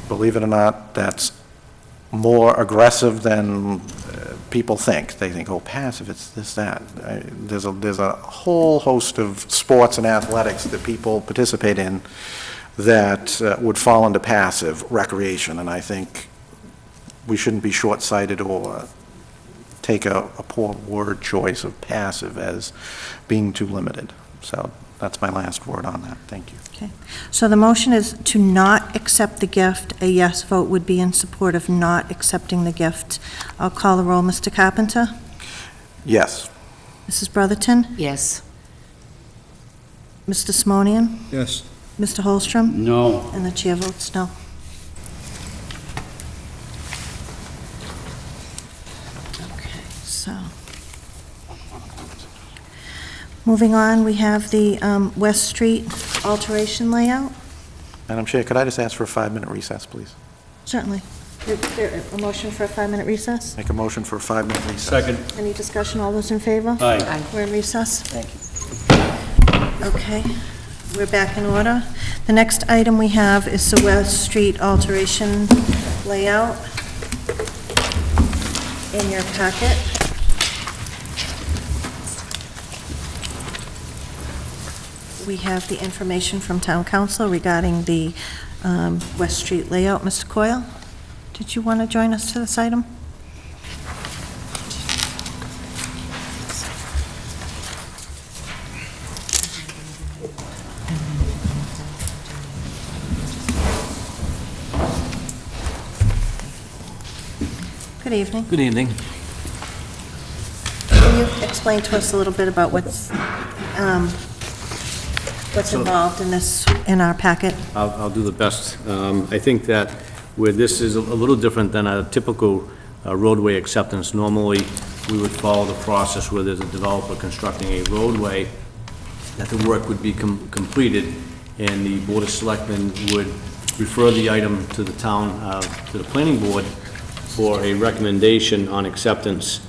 Believe it or not, that's more aggressive than people think. They think, oh, passive, it's this, that. There's a whole host of sports and athletics that people participate in that would fall into passive recreation, and I think we shouldn't be short-sighted or take a poor word choice of passive as being too limited. So that's my last word on that. Thank you. Okay. So the motion is to not accept the gift. A yes vote would be in support of not accepting the gift. I'll call the roll. Mr. Carpenter? Yes. Mrs. Brotherton? Yes. Mr. Simonian? Yes. Mr. Holstrom? No. And the chair votes no. Okay, so. Moving on, we have the West Street alteration layout. Madam Chair, could I just ask for a 5-minute recess, please? Certainly. Is there a motion for a 5-minute recess? Make a motion for a 5-minute recess. Second. Any discussion? All those in favor? Aye. We're in recess? Thank you. Okay, we're back in order. The next item we have is the West Street alteration layout in your packet. We have the information from Town Council regarding the West Street layout. Mr. Coyle, did you want to join us to this item? Good evening. Good evening. Can you explain to us a little bit about what's involved in this, in our packet? I'll do the best. I think that where this is a little different than a typical roadway acceptance, normally we would follow the process where there's a developer constructing a roadway, that the work would be completed, and the Board of Selectmen would refer the item to the town, to the planning board for a recommendation on acceptance,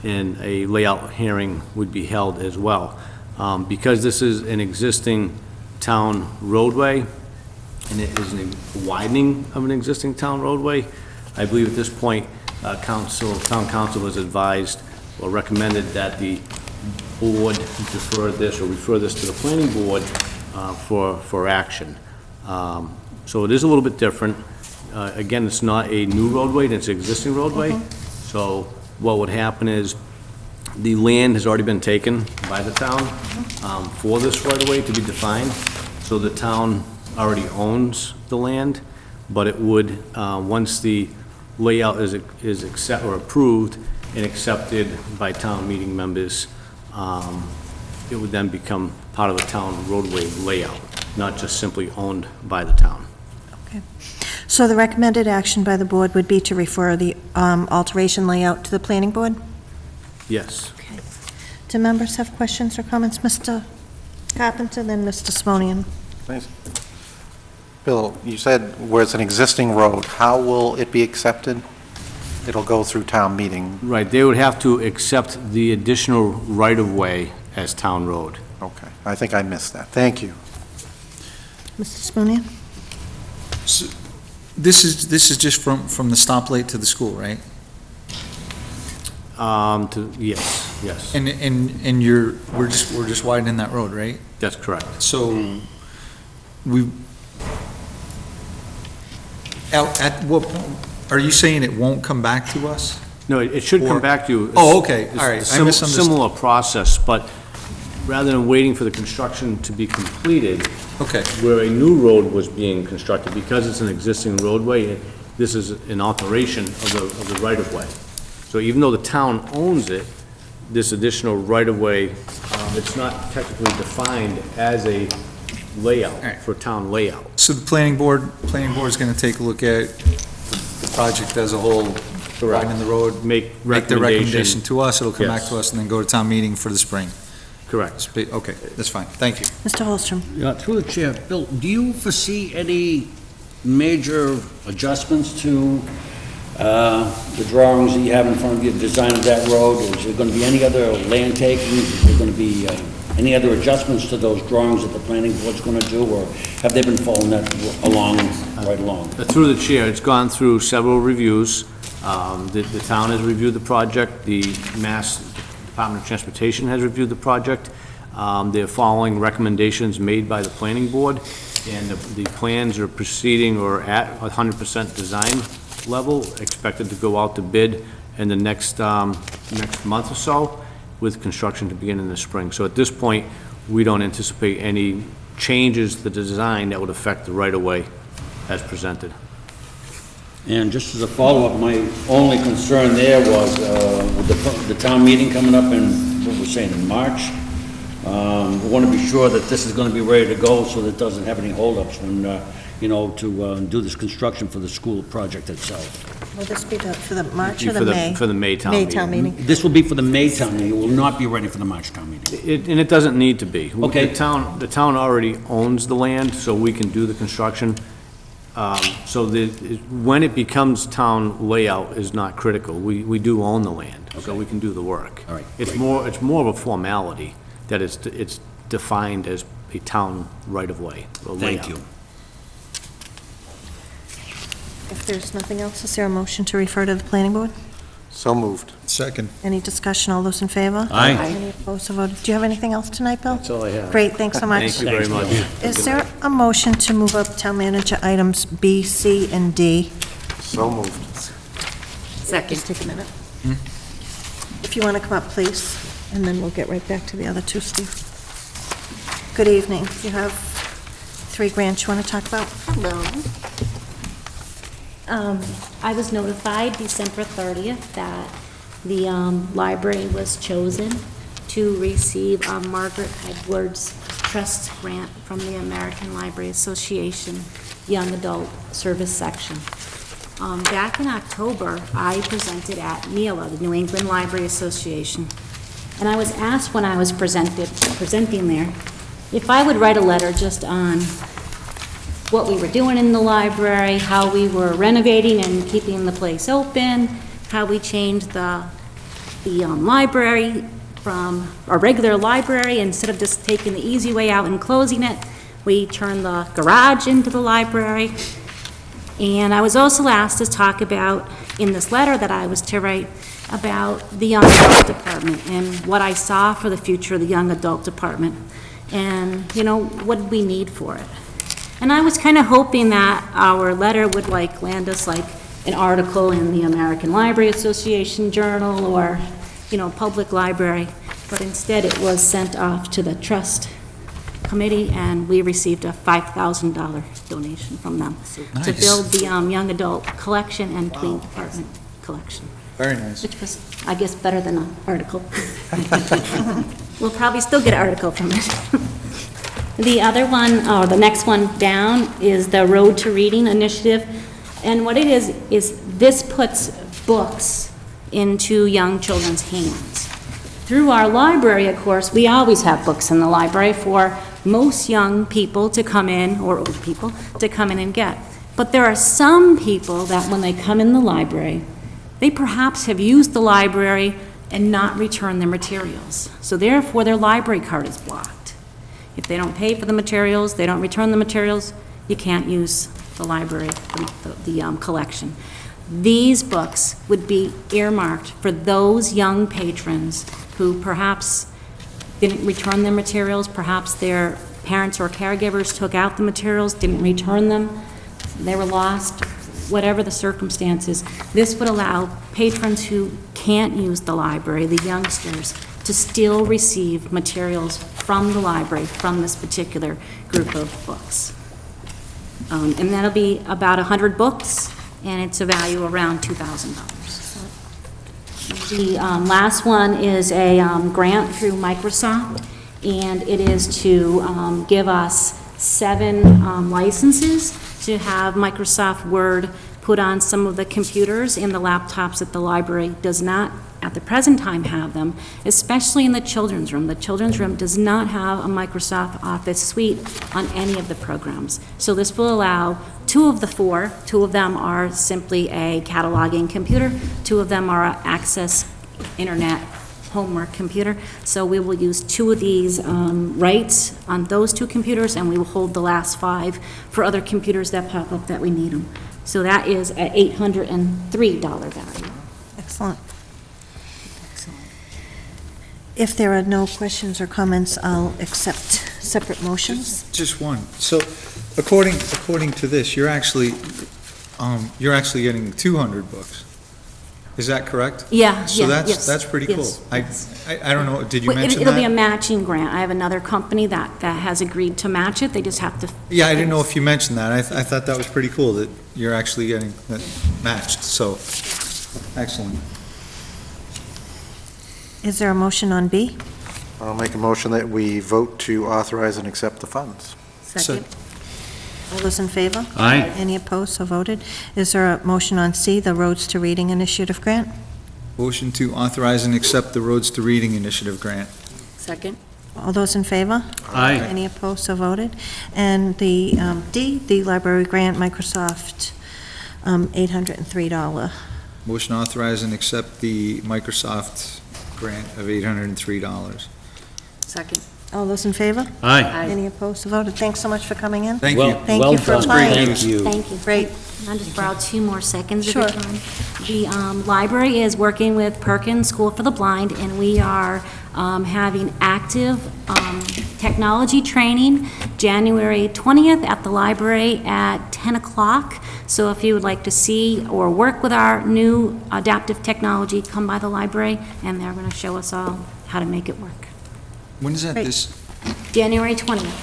and a layout hearing would be held as well. Because this is an existing town roadway, and it is a widening of an existing town roadway, I believe at this point, town council has advised or recommended that the board defer this or refer this to the planning board for action. So it is a little bit different. Again, it's not a new roadway, it's an existing roadway. So what would happen is the land has already been taken by the town for this right-of-way to be defined. So the town already owns the land, but it would, once the layout is approved and accepted by town meeting members, it would then become part of the town roadway layout, not just simply owned by the town. Okay. So the recommended action by the board would be to refer the alteration layout to the planning board? Yes. Okay. Do members have questions or comments? Mr. Carpenter, then Mr. Simonian. Please. Bill, you said where it's an existing road, how will it be accepted? It'll go through town meeting. Right, they would have to accept the additional right-of-way as town road. Okay, I think I missed that. Thank you. Mr. Simonian? So, this is just from the stoplight to the school, right? Yes. And we're just widening that road, right? That's correct. So, at what point, are you saying it won't come back to us? No, it should come back to you. Oh, okay, all right, It's I a misunderstood. similar process, but rather than waiting for the construction to be completed, Okay, where a new road was being constructed, because it's an existing roadway, this is an alteration of the right-of-way. So even though the town owns it, this additional right-of-way, it's not technically defined as a layout, right. for town layout. so the planning board's gonna take a look at the project as a whole, widening the road, Make make the recommendation recommendation. to us, it'll come back Yes. to us, and then go to town meeting for the spring. Correct. Okay, that's fine, thank you. Mr. Holstrom? Yeah, through the chair, Bill, do you foresee any major adjustments to the drawings that you have in front of you, the design of that road? Is there going to be any other land takings? Is there going to be any other adjustments to those drawings that the planning board's going to do, or have they been following that right along? Through the chair, it's gone through several reviews. The town has reviewed the project, the Mass Department of Transportation has reviewed the project. They're following recommendations made by the planning board, and the plans are proceeding or at 100% design level, expected to go out to bid in the next month or so, with construction to begin in the spring. So at this point, we don't anticipate any changes to the design that would affect the right-of-way as presented. And just as a follow-up, my only concern there was with the town meeting coming up in, what we're saying, in March. We want to be sure that this is going to be ready to go so that it doesn't have any holdups when, to do this construction for the school project itself. Will this be for the March or the For the- May? for the May town May meeting. town meeting. This will be for the May town meeting, it will not be ready for the March town meeting. And it doesn't need to be. Okay. The town already owns the land, so we can do the construction So when it becomes town layout is not critical. We do own the land, so we can do the work. All right. It's more of a formality that it's defined as a town right-of-way. or Thank layout. you. If there's nothing else, is there a motion to refer to the planning board? So moved. Second. Any discussion? All those in favor? Aye. Any opposed, so voted. Do you have anything else tonight, Bill? That's all I have. Great, thanks so much. Thank you very much. Is there a motion to move up town manager items B, C, and D? So moved. Second. Just take a minute. If you want to come up, please, and then we'll get right back to the other two, Steve. Good evening. You have 3 grants you want to talk about? Hello. I was notified December 30th that the library was chosen to receive Margaret Edwards Trust Grant from the American Library Association Young Adult Service Section. Back in October, I presented at NELA, the New England Library Association, and I was asked when I was presenting there if I would write a letter just on what we were doing in the library, how we were renovating and keeping the place open, how we changed the library from a regular library. Instead of just taking the easy way out and closing it, we turned the garage into the library. And I was also asked to talk about, in this letter that I was to write, about the young adult department and what I saw for the future of the young adult department. And, what we need for it. And I was kind of hoping that our letter would land us an article in the American Library Association Journal or, public library, but instead it was sent off to the trust committee, and we received a $5,000 donation from them to Nice. build the young adult collection and tween department collection, Very nice. which was, I guess, better than an article. We'll probably still get an article from it. The other one, or the next one down, is the Road to Reading Initiative. And what it is this puts books into young children's hands. Through our library, of course, we always have books in the library for most young people to come in, or old people, to come in and get. But there are some people that when they come in the library, they perhaps have used the library and not returned their materials. So therefore, their library card is blocked. If they don't pay for the materials, they don't return the materials, you can't use the library, the collection. These books would be earmarked for those young patrons who perhaps didn't return their materials, perhaps their parents or caregivers took out the materials, didn't return them, they were lost, whatever the circumstances. This would allow patrons who can't use the library, the youngsters, to still receive materials from the library, from this particular group of books. And that'll be about 100 books, and it's a value around $2,000. The last one is a grant through Microsoft, and it is to give us 7 licenses to have Microsoft Word put on some of the computers and the laptops that the library does not at the present time have them, especially in the children's room. The children's room does not have a Microsoft Office suite on any of the programs. So this will allow 2 of the 4, 2 of them are simply a cataloging computer, 2 of them are an access internet homework computer. So we will use 2 of these rights on those 2 computers, and we will hold the last 5 for other computers that pop up that we need them. So that is an $803 value. Excellent. If there are no questions or comments, I'll accept separate motions. Just one. So according to this, you're actually getting 200 books. Is that correct? Yeah, So yeah, yes, that's pretty cool. yes, yes. I don't know, did you Well, mention It'll be a that? matching grant. I have another company that has agreed to match it. They just have to. Yeah, I didn't know if you mentioned that. I thought that was pretty cool that you're actually getting that matched, so, excellent. Is there a motion on B? I'll make a motion that we vote to authorize and accept the funds. Second. All those in favor? Aye. Any opposed, so voted. Is there a motion on C, the Roads to Reading Initiative grant? Motion to authorize and accept the Roads to Reading Initiative grant. Second. All those in favor? Aye. Any opposed, so voted. And the D, the library grant, Microsoft, $803. Motion to authorize and accept the Microsoft grant of $803. Second. All those in favor? Aye. Any opposed, so voted. Thanks so much for coming in. Thank you. Thank Well you for done. applying. Thank you. Thank you. Great. Can I just borrow 2 more seconds of Sure. your time? The library is working with Perkins School for the Blind, and we are having active technology training January 20th at the library at 10 o'clock. So if you would like to see or work with our new adaptive technology, come by the library, and they're going to show us all how to make it work. When is that Great. this? January 20th.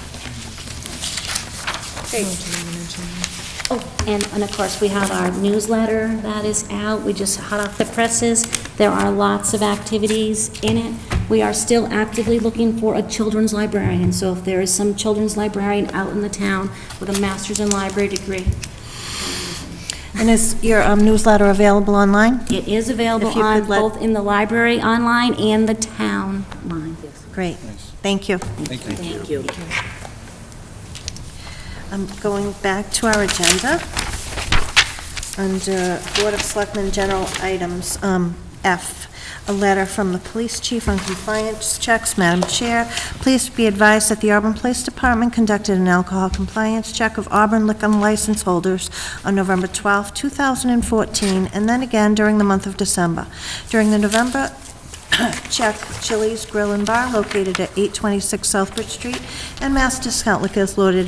Oh, and of course, we have our newsletter that is out. We just hot off the presses. There are lots of activities in it. We are still actively looking for a children's librarian, so if there is some children's librarian out in the town with a master's in library degree. And is your newsletter available online? It is available If you on could let- both in the library online and the town line. Great. Thank you. Thank you. Thank you. Going back to our agenda, under Board of Selectmen General Items, F, a letter from the police chief on compliance checks. Madam Chair, please be advised that the Auburn Police Department conducted an alcohol compliance check of Auburn liquor license holders on November 12, 2014, and then again during the month of December. During the November check, Chili's Grill and Bar, located at 826 Southbridge Street, and Mass Discount Liquors located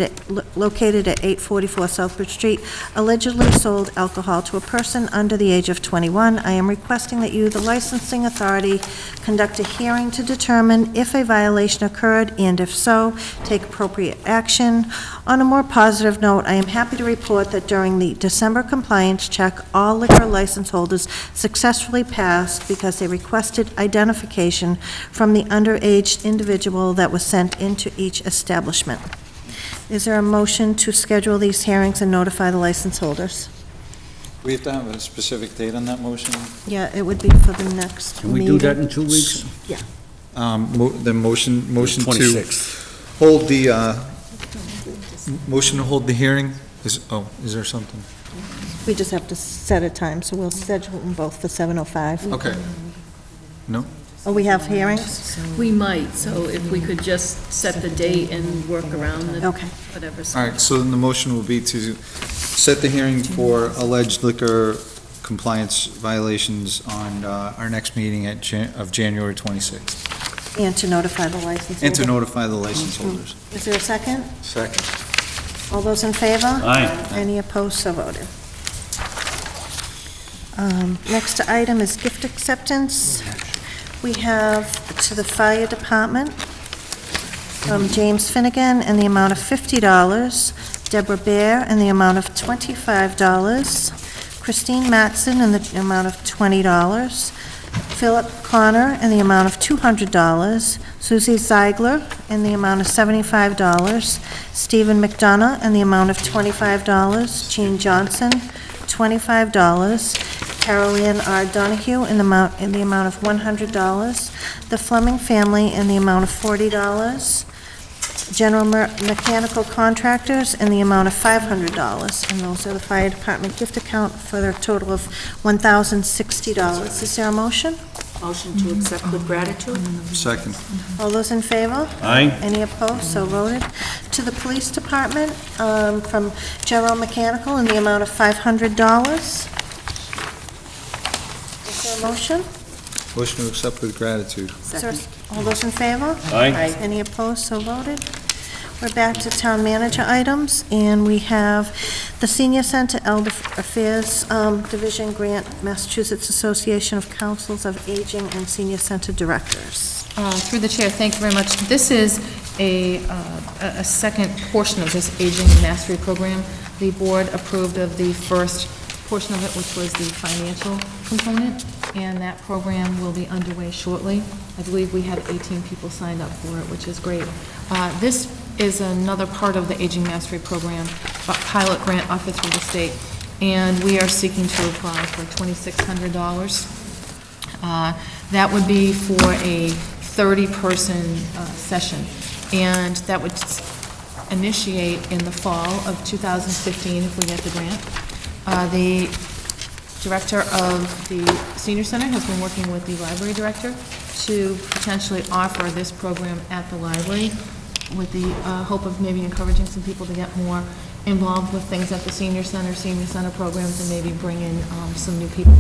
at 844 Southbridge Street, allegedly sold alcohol to a person under the age of 21. I am requesting that you, the licensing authority, conduct a hearing to determine if a violation occurred, and if so, take appropriate action. On a more positive note, I am happy to report that during the December compliance check, all liquor license holders successfully passed because they requested identification from the underage individual that was sent into each establishment. Is there a motion to schedule these hearings and notify the license holders? We have to have a specific date on that motion? Yeah, it would be for the next Can meeting. we do that in 2 weeks? The motion to 26th. hold the, motion to hold the hearing? Is there something? We just have to set a time, so we'll schedule them both for 7:05. Okay. No? Oh, we have hearings? We might, so if we could just set the date and work around the, Okay. whatever. All right, so then the motion will be to set the hearing for alleged liquor compliance violations on our next meeting of January 26th. And to notify the license holder. And to notify the license holders. Is there a second? Second. All those in favor? Aye. Any opposed, so voted. Next item is gift acceptance. We have to the fire department from James Finnegan in the amount of $50, Deborah Bear in the amount of $25, Christine Matson in the amount of $20, Philip Connor in the amount of $200, Susie Ziegler in the amount of $75, Stephen McDonough in the amount of $25, Jean Johnson, $25, Carolyn R. Donahue in the amount of $100, the Fleming family in the amount of $40, General Mechanical Contractors in the amount of $500, and those are the fire department gift account for a total of $1,060. Is there a motion? Motion to accept with gratitude? Second. All those in favor? Aye. Any opposed? So voted. To the police department, from General Mechanical in the amount of $500. Is there a motion? Motion to accept with gratitude. Second. All those in favor? Aye. Any opposed? So voted. We're back to town manager items, and we have the Senior Center Elder Affairs Division grant, Massachusetts Association of Councils of Aging and Senior Center Directors. Through the chair, thank you very much. This is a second portion of this Aging Mastery Program. The board approved of the first portion of it, which was the financial component, and that program will be underway shortly. I believe we have 18 people signed up for it, which is great. This is another part of the Aging Mastery Program, a pilot grant offered through the state, and we are seeking to apply for $2,600. That would be for a 30-person session, and that would initiate in the fall of 2015 if we get the grant. The director of the senior center has been working with the library director to potentially offer this program at the library with the hope of maybe encouraging some people to get more involved with things at the senior center programs, and maybe bring in some new people.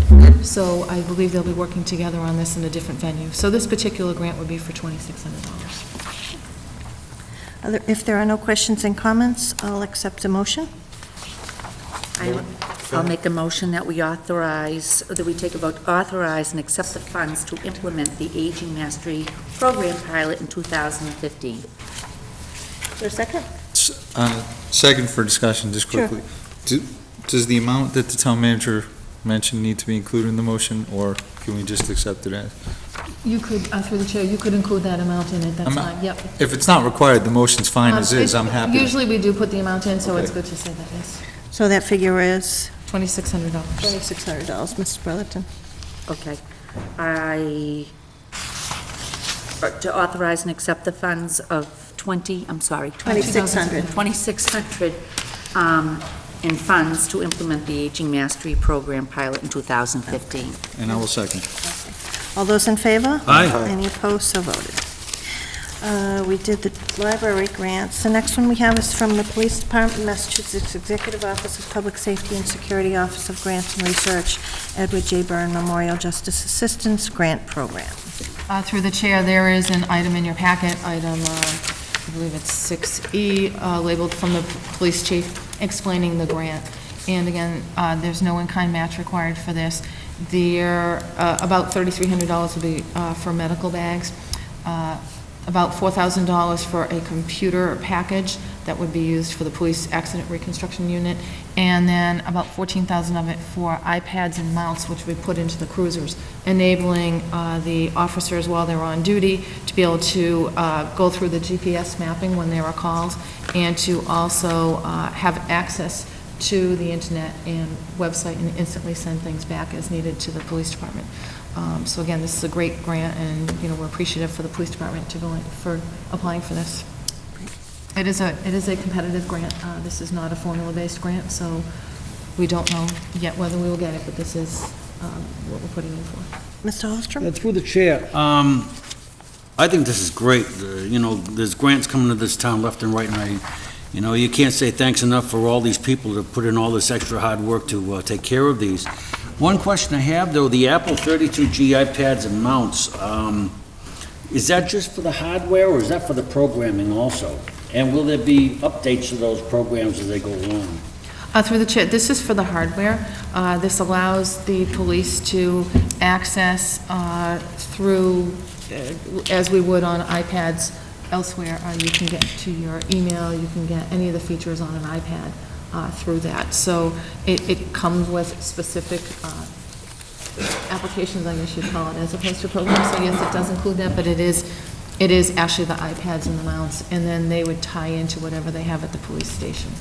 So I believe they'll be working together on this in a different venue. So this particular grant would be for $2,600. If there are no questions and comments, I'll accept a motion. I'll make a motion that we take a vote, authorize and accept the funds to implement the Aging Mastery Program pilot in 2015. Is there a second? Second for discussion, just Sure. quickly. Does the amount that the town manager mentioned need to be included in the motion, or can we just accept it as? You could, through the chair, you could include that amount in it, that's fine, yep. If it's not required, the motion's fine as is, I'm happy. Usually we do put the amount in, so it's Okay. good to say that, yes. So that figure is? $2,600. $2,600, Mrs. Brotherton. Okay. To authorize and accept the funds of $2,600. $2,600 in funds to implement the Aging Mastery Program pilot in 2015. And I will second. All those in favor? Aye. Any opposed, so voted. We did the library grants. The next one we have is from the Police Department, Massachusetts Executive Office of Public Safety and Security Office of Grants and Research, Edward J. Byrne Memorial Justice Assistance Grant Program. Through the chair, there is an item in your packet, item, I believe it's 6E, labeled from the police chief, explaining the grant. And again, there's no in-kind match required for this. There, about $3,300 will be for medical bags, about $4,000 for a computer package that would be used for the police accident reconstruction unit, and then about $14,000 of it for iPads and mounts, which we put into the cruisers, enabling the officers while they're on duty to be able to go through the GPS mapping when there are calls, and to also have access to the internet and website and instantly send things back as needed to the police department. So again, this is a great grant, and, you know, we're appreciative for the police department for applying for this. It is a competitive grant. This is not a formula-based grant, so we don't know yet whether we will get it, but this is what we're putting in for. Mr. Holstrom? Through the chair, I think this is great. You know, there's grants coming to this town left and right, and you can't say thanks enough for all these people that put in all this extra hard work to take care of these. One question I have, though, the Apple 32G iPads and mounts, is that just for the hardware, or is that for the programming also? And will there be updates to those programs as they go along? Through the chair, this is for the hardware. This allows the police to access through, as we would on iPads elsewhere, you can get to your email, you can get any of the features on an iPad through that. So it comes with specific applications, I guess you'd call it, as opposed to programs. So yes, it does include that, but it is actually the iPads and the mounts, and then they would tie into whatever they have at the police station.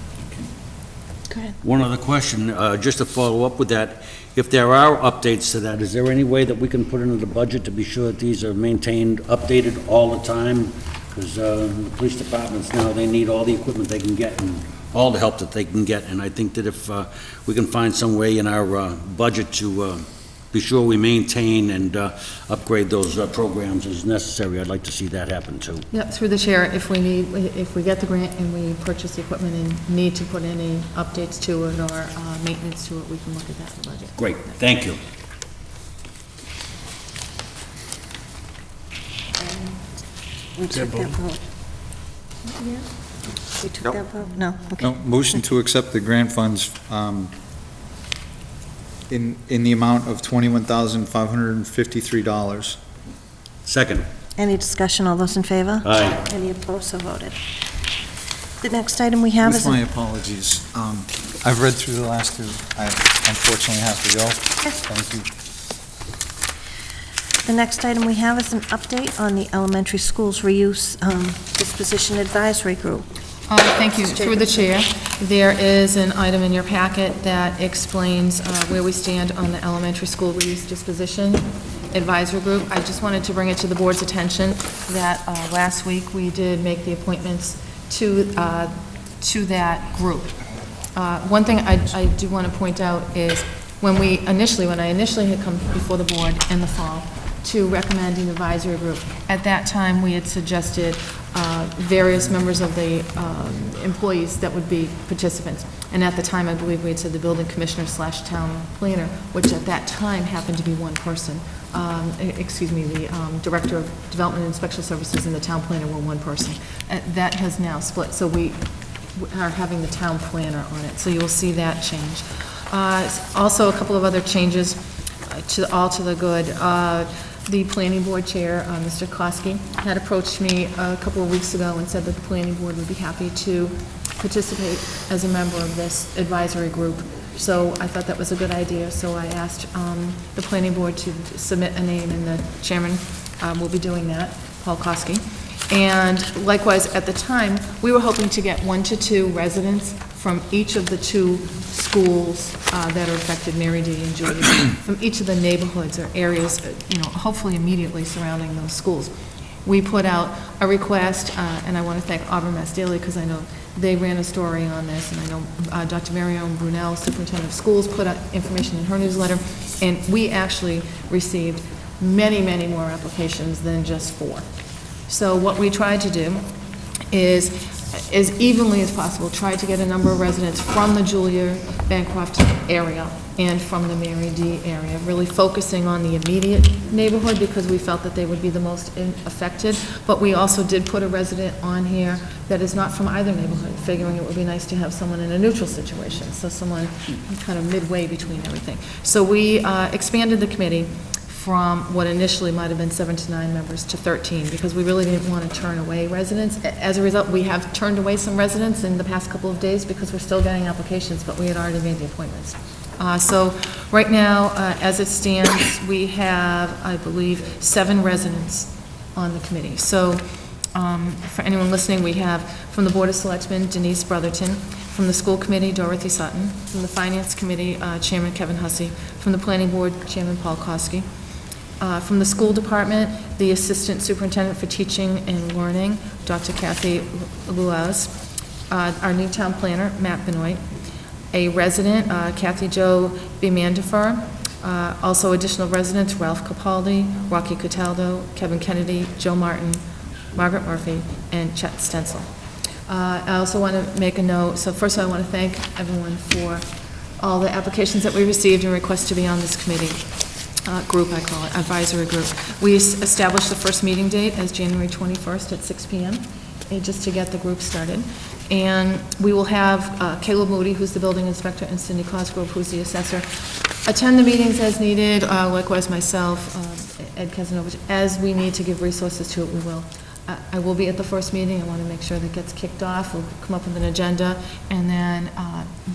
Go ahead. One other question, just to follow up with that, if there are updates to that, is there any way that we can put into the budget to be sure that these are maintained, updated all the time? Because the police departments now, they need all the equipment they can get and all the help that they can get, and I think that if we can find some way in our budget to be sure we maintain and upgrade those programs as necessary, I'd like to see that happen too. Yep, through the chair, if we get the grant and we purchase the equipment and need to put any updates to it or maintenance to it, we can look at that in the budget. Great, thank you. We took that vote. Yeah. We took that vote? No, okay. No, motion to accept the grant funds in the amount of $21,553. Second. Any discussion, all those in favor? Aye. Any opposed, so voted. The next item we have is... With my apologies, I've read through the last two. I unfortunately have to go. Thank you. The next item we have is an update on the elementary schools reuse disposition advisory group. Thank you. Through the chair, there is an item in your packet that explains where we stand on the elementary school reuse disposition. Advisory Group. I just wanted to bring it to the board's attention that last week we did make the appointments to that group. One thing I do want to point out is when I initially had come before the board in the fall to recommend an advisory group, at that time we had suggested various members of the employees that would be participants. And at the time, I believe we had said the building commissioner / town planner, which at that time happened to be one person. The director of development and inspection services and the town planner were one person. That has now split, so we are having the town planner on it, so you will see that change. Also, a couple of other changes to the good. The planning board chair, Mr. Kosky, had approached me a couple of weeks ago and said that the planning board would be happy to participate as a member of this advisory group. So I thought that was a good idea, so I asked the planning board to submit a name, and the chairman will be doing that, Paul Kosky. And likewise, at the time, we were hoping to get 1 to 2 residents from each of the 2 schools that are affected, Mary D. and Julia, from each of the neighborhoods or areas, hopefully immediately surrounding those schools. We put out a request, and I want to thank Auburn Mass Daily, because I know they ran a story on this, and I know Dr. Marion Brunel, superintendent of schools, put out information in her newsletter, and we actually received many, many more applications than just 4. So what we tried to do is, as evenly as possible, try to get a number of residents from the Julia Bancroft area and from the Mary D area, really focusing on the immediate neighborhood because we felt that they would be the most affected. But we also did put a resident on here that is not from either neighborhood, figuring it would be nice to have someone in a neutral situation, so someone kind of midway between everything. So we expanded the committee from what initially might have been 7 to 9 members to 13, because we really didn't want to turn away residents. As a result, we have turned away some residents in the past couple of days because we're still getting applications, but we had already made the appointments. So right now, as it stands, we have, I believe, 7 residents on the committee. So for anyone listening, we have from the Board of Selectmen, Denise Brotherton; from the School Committee, Dorothy Sutton; from the Finance Committee, Chairman Kevin Hussey; from the Planning Board, Chairman Paul Kosky; from the School Department, the Assistant Superintendent for Teaching and Learning, Dr. Kathy Luaz; our new town planner, Matt Benoit; a resident, Kathy Jo Bimandifer; also additional residents, Ralph Capaldi, Rocky Cataldo, Kevin Kennedy, Joe Martin, Margaret Murphy, and Chet Stencil. I also want to make a note, so first I want to thank everyone for all the applications that we received and requests to be on this committee. Group, I call it, advisory group. We established the first meeting date as January 21st at 6 p.m., just to get the group started. And we will have Caleb Moody, who's the building inspector, and Cindy Cosgrove, who's the assessor, attend the meetings as needed, likewise myself, Ed Kazanovich. As we need to give resources to it, we will. I will be at the first meeting. I want to make sure that gets kicked off. We'll come up with an agenda, and then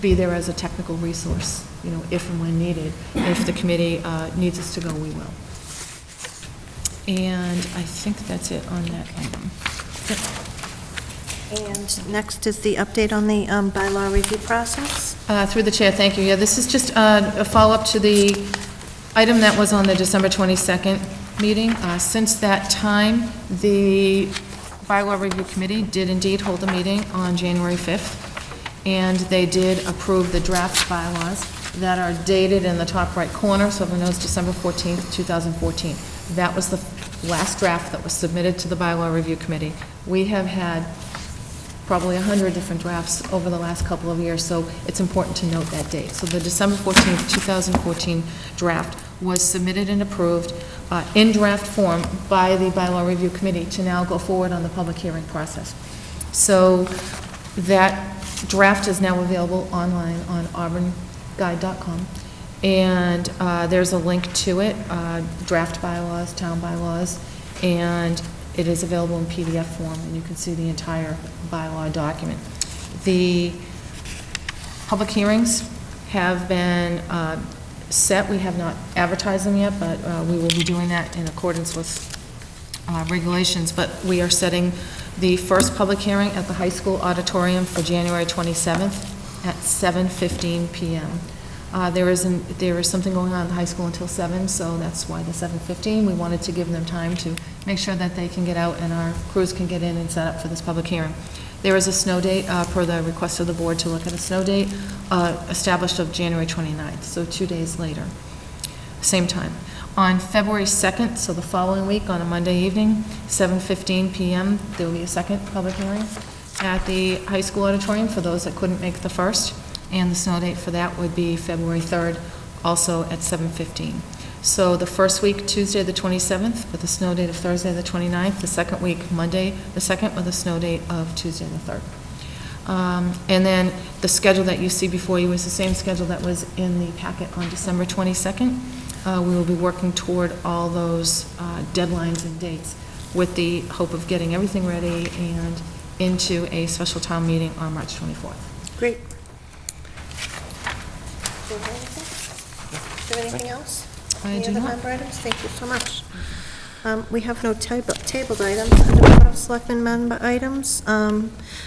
be there as a technical resource, if and when needed. And if the committee needs us to go, we will. And I think that's it on that item. And next is the update on the bylaw review process. Through the chair, thank you. Yeah, this is just a follow-up to the item that was on the December 22nd meeting. Since that time, the bylaw review committee did indeed hold a meeting on January 5th, and they did approve the draft bylaws that are dated in the top right corner, so everyone knows December 14th, 2014. That was the last draft that was submitted to the bylaw review committee. We have had probably 100 different drafts over the last couple of years, so it's important to note that date. So the December 14th, 2014 draft was submitted and approved in draft form by the bylaw review committee to now go forward on the public hearing process. So that draft is now available online on auburnguide.com, and there's a link to it, draft bylaws, town bylaws, and it is available in PDF form, and you can see the entire bylaw document. The public hearings have been set. We have not advertised them yet, but we will be doing that in accordance with regulations. But we are setting the first public hearing at the high school auditorium for January 27th at 7:15 p.m. There is something going on at the high school until 7, so that's why the 7:15. We wanted to give them time to make sure that they can get out and our crews can get in and set up for this public hearing. There is a snow date, per the request of the board to look at a snow date, established of January 29th, so 2 days later, same time. On February 2nd, so the following week, on a Monday evening, 7:15 PM, there will be a second public hearing at the high school auditorium for those that couldn't make the first, and the snow date for that would be February 3rd, also at 7:15. So the first week, Tuesday, the 27th, with a snow date of Thursday, the 29th, the second week, Monday, the 2nd, with a snow date of Tuesday, the 3rd. And then the schedule that you see before you is the same schedule that was in the packet on December 22nd. We will be working toward all those deadlines and dates with the hope of getting everything ready and into a special town meeting on March 24th. Great. Do you have anything else? Any other member items? Thank you so much. We have no tabled items under Board of Selectmen member items.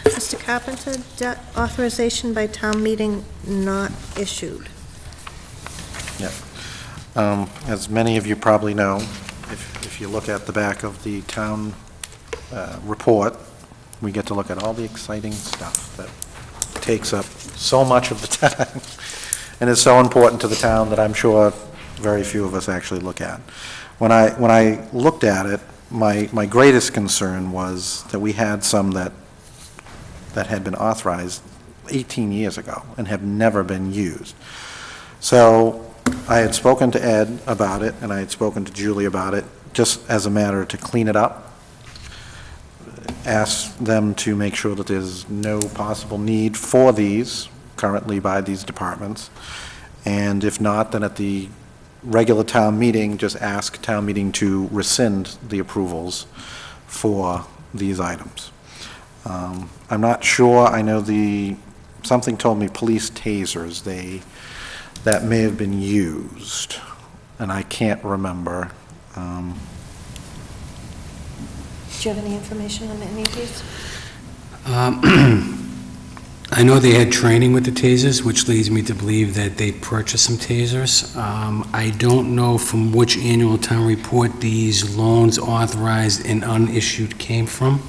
Mr. Carpenter, debt authorization by town meeting not issued. Yeah. As many of you probably know, if you look at the back of the town report, we get to look at all the exciting stuff that takes up so much of the time and is so important to the town that I'm sure very few of us actually look at. When I looked at it, my greatest concern was that we had some that had been authorized 18 years ago and have never been used. So I had spoken to Ed about it, and I had spoken to Julie about it, just as a matter to clean it up, ask them to make sure that there's no possible need for these currently by these departments, and if not, then at the regular town meeting, just ask town meeting to rescind the approvals for these items. I'm not sure, I know something told me police tasers, that may have been used, and I can't remember. Do you have any information on any of these? I know they had training with the tasers, which leads me to believe that they purchased some tasers. I don't know from which annual town report these loans authorized and unissued came from.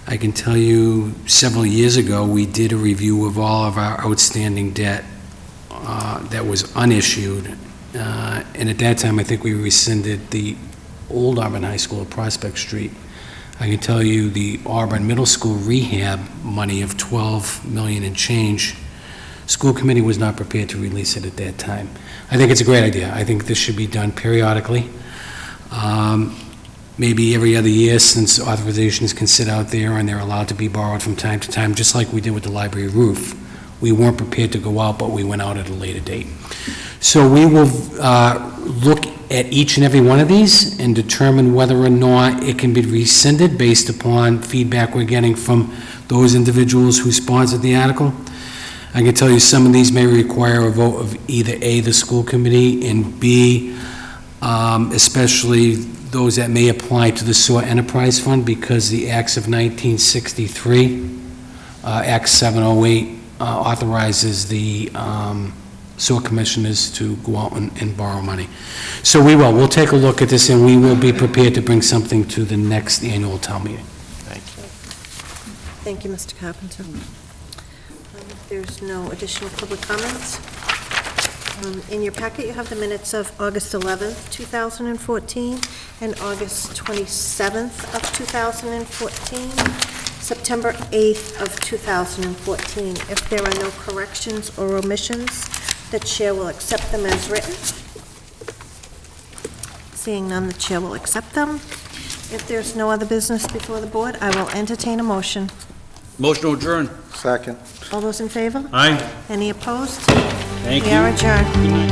I can tell you several years ago, we did a review of all of our outstanding debt that was unissued, and at that time, I think we rescinded the old Auburn High School at Prospect Street. I can tell you the Auburn Middle School rehab money of $12 million and change, school committee was not prepared to release it at that time. I think it's a great idea. I think this should be done periodically. Maybe every other year, since authorizations can sit out there and they're allowed to be borrowed from time to time, just like we did with the library roof. We weren't prepared to go out, but we went out at a later date. So we will look at each and every one of these and determine whether or not it can be rescinded based upon feedback we're getting from those individuals who sponsored the article. I can tell you some of these may require a vote of either A, the school committee, and B, especially those that may apply to the sewer enterprise fund, because the acts of 1963, Act 708, authorizes the sewer commissioners to go out and borrow money. So we'll take a look at this, and we will be prepared to bring something to the next annual town meeting. Thank you. Thank you, Mr. Carpenter. If there's no additional public comments, in your packet you have the minutes of August 11th, 2014, and August 27th of 2014, September 8th of 2014. If there are no corrections or omissions, the chair will accept them as written. Seeing none, the chair will accept them. If there's no other business before the board, I will entertain a motion. Motion to adjourn. Second. All those in favor? Aye. Any opposed? Thank We are you. adjourned. Good night.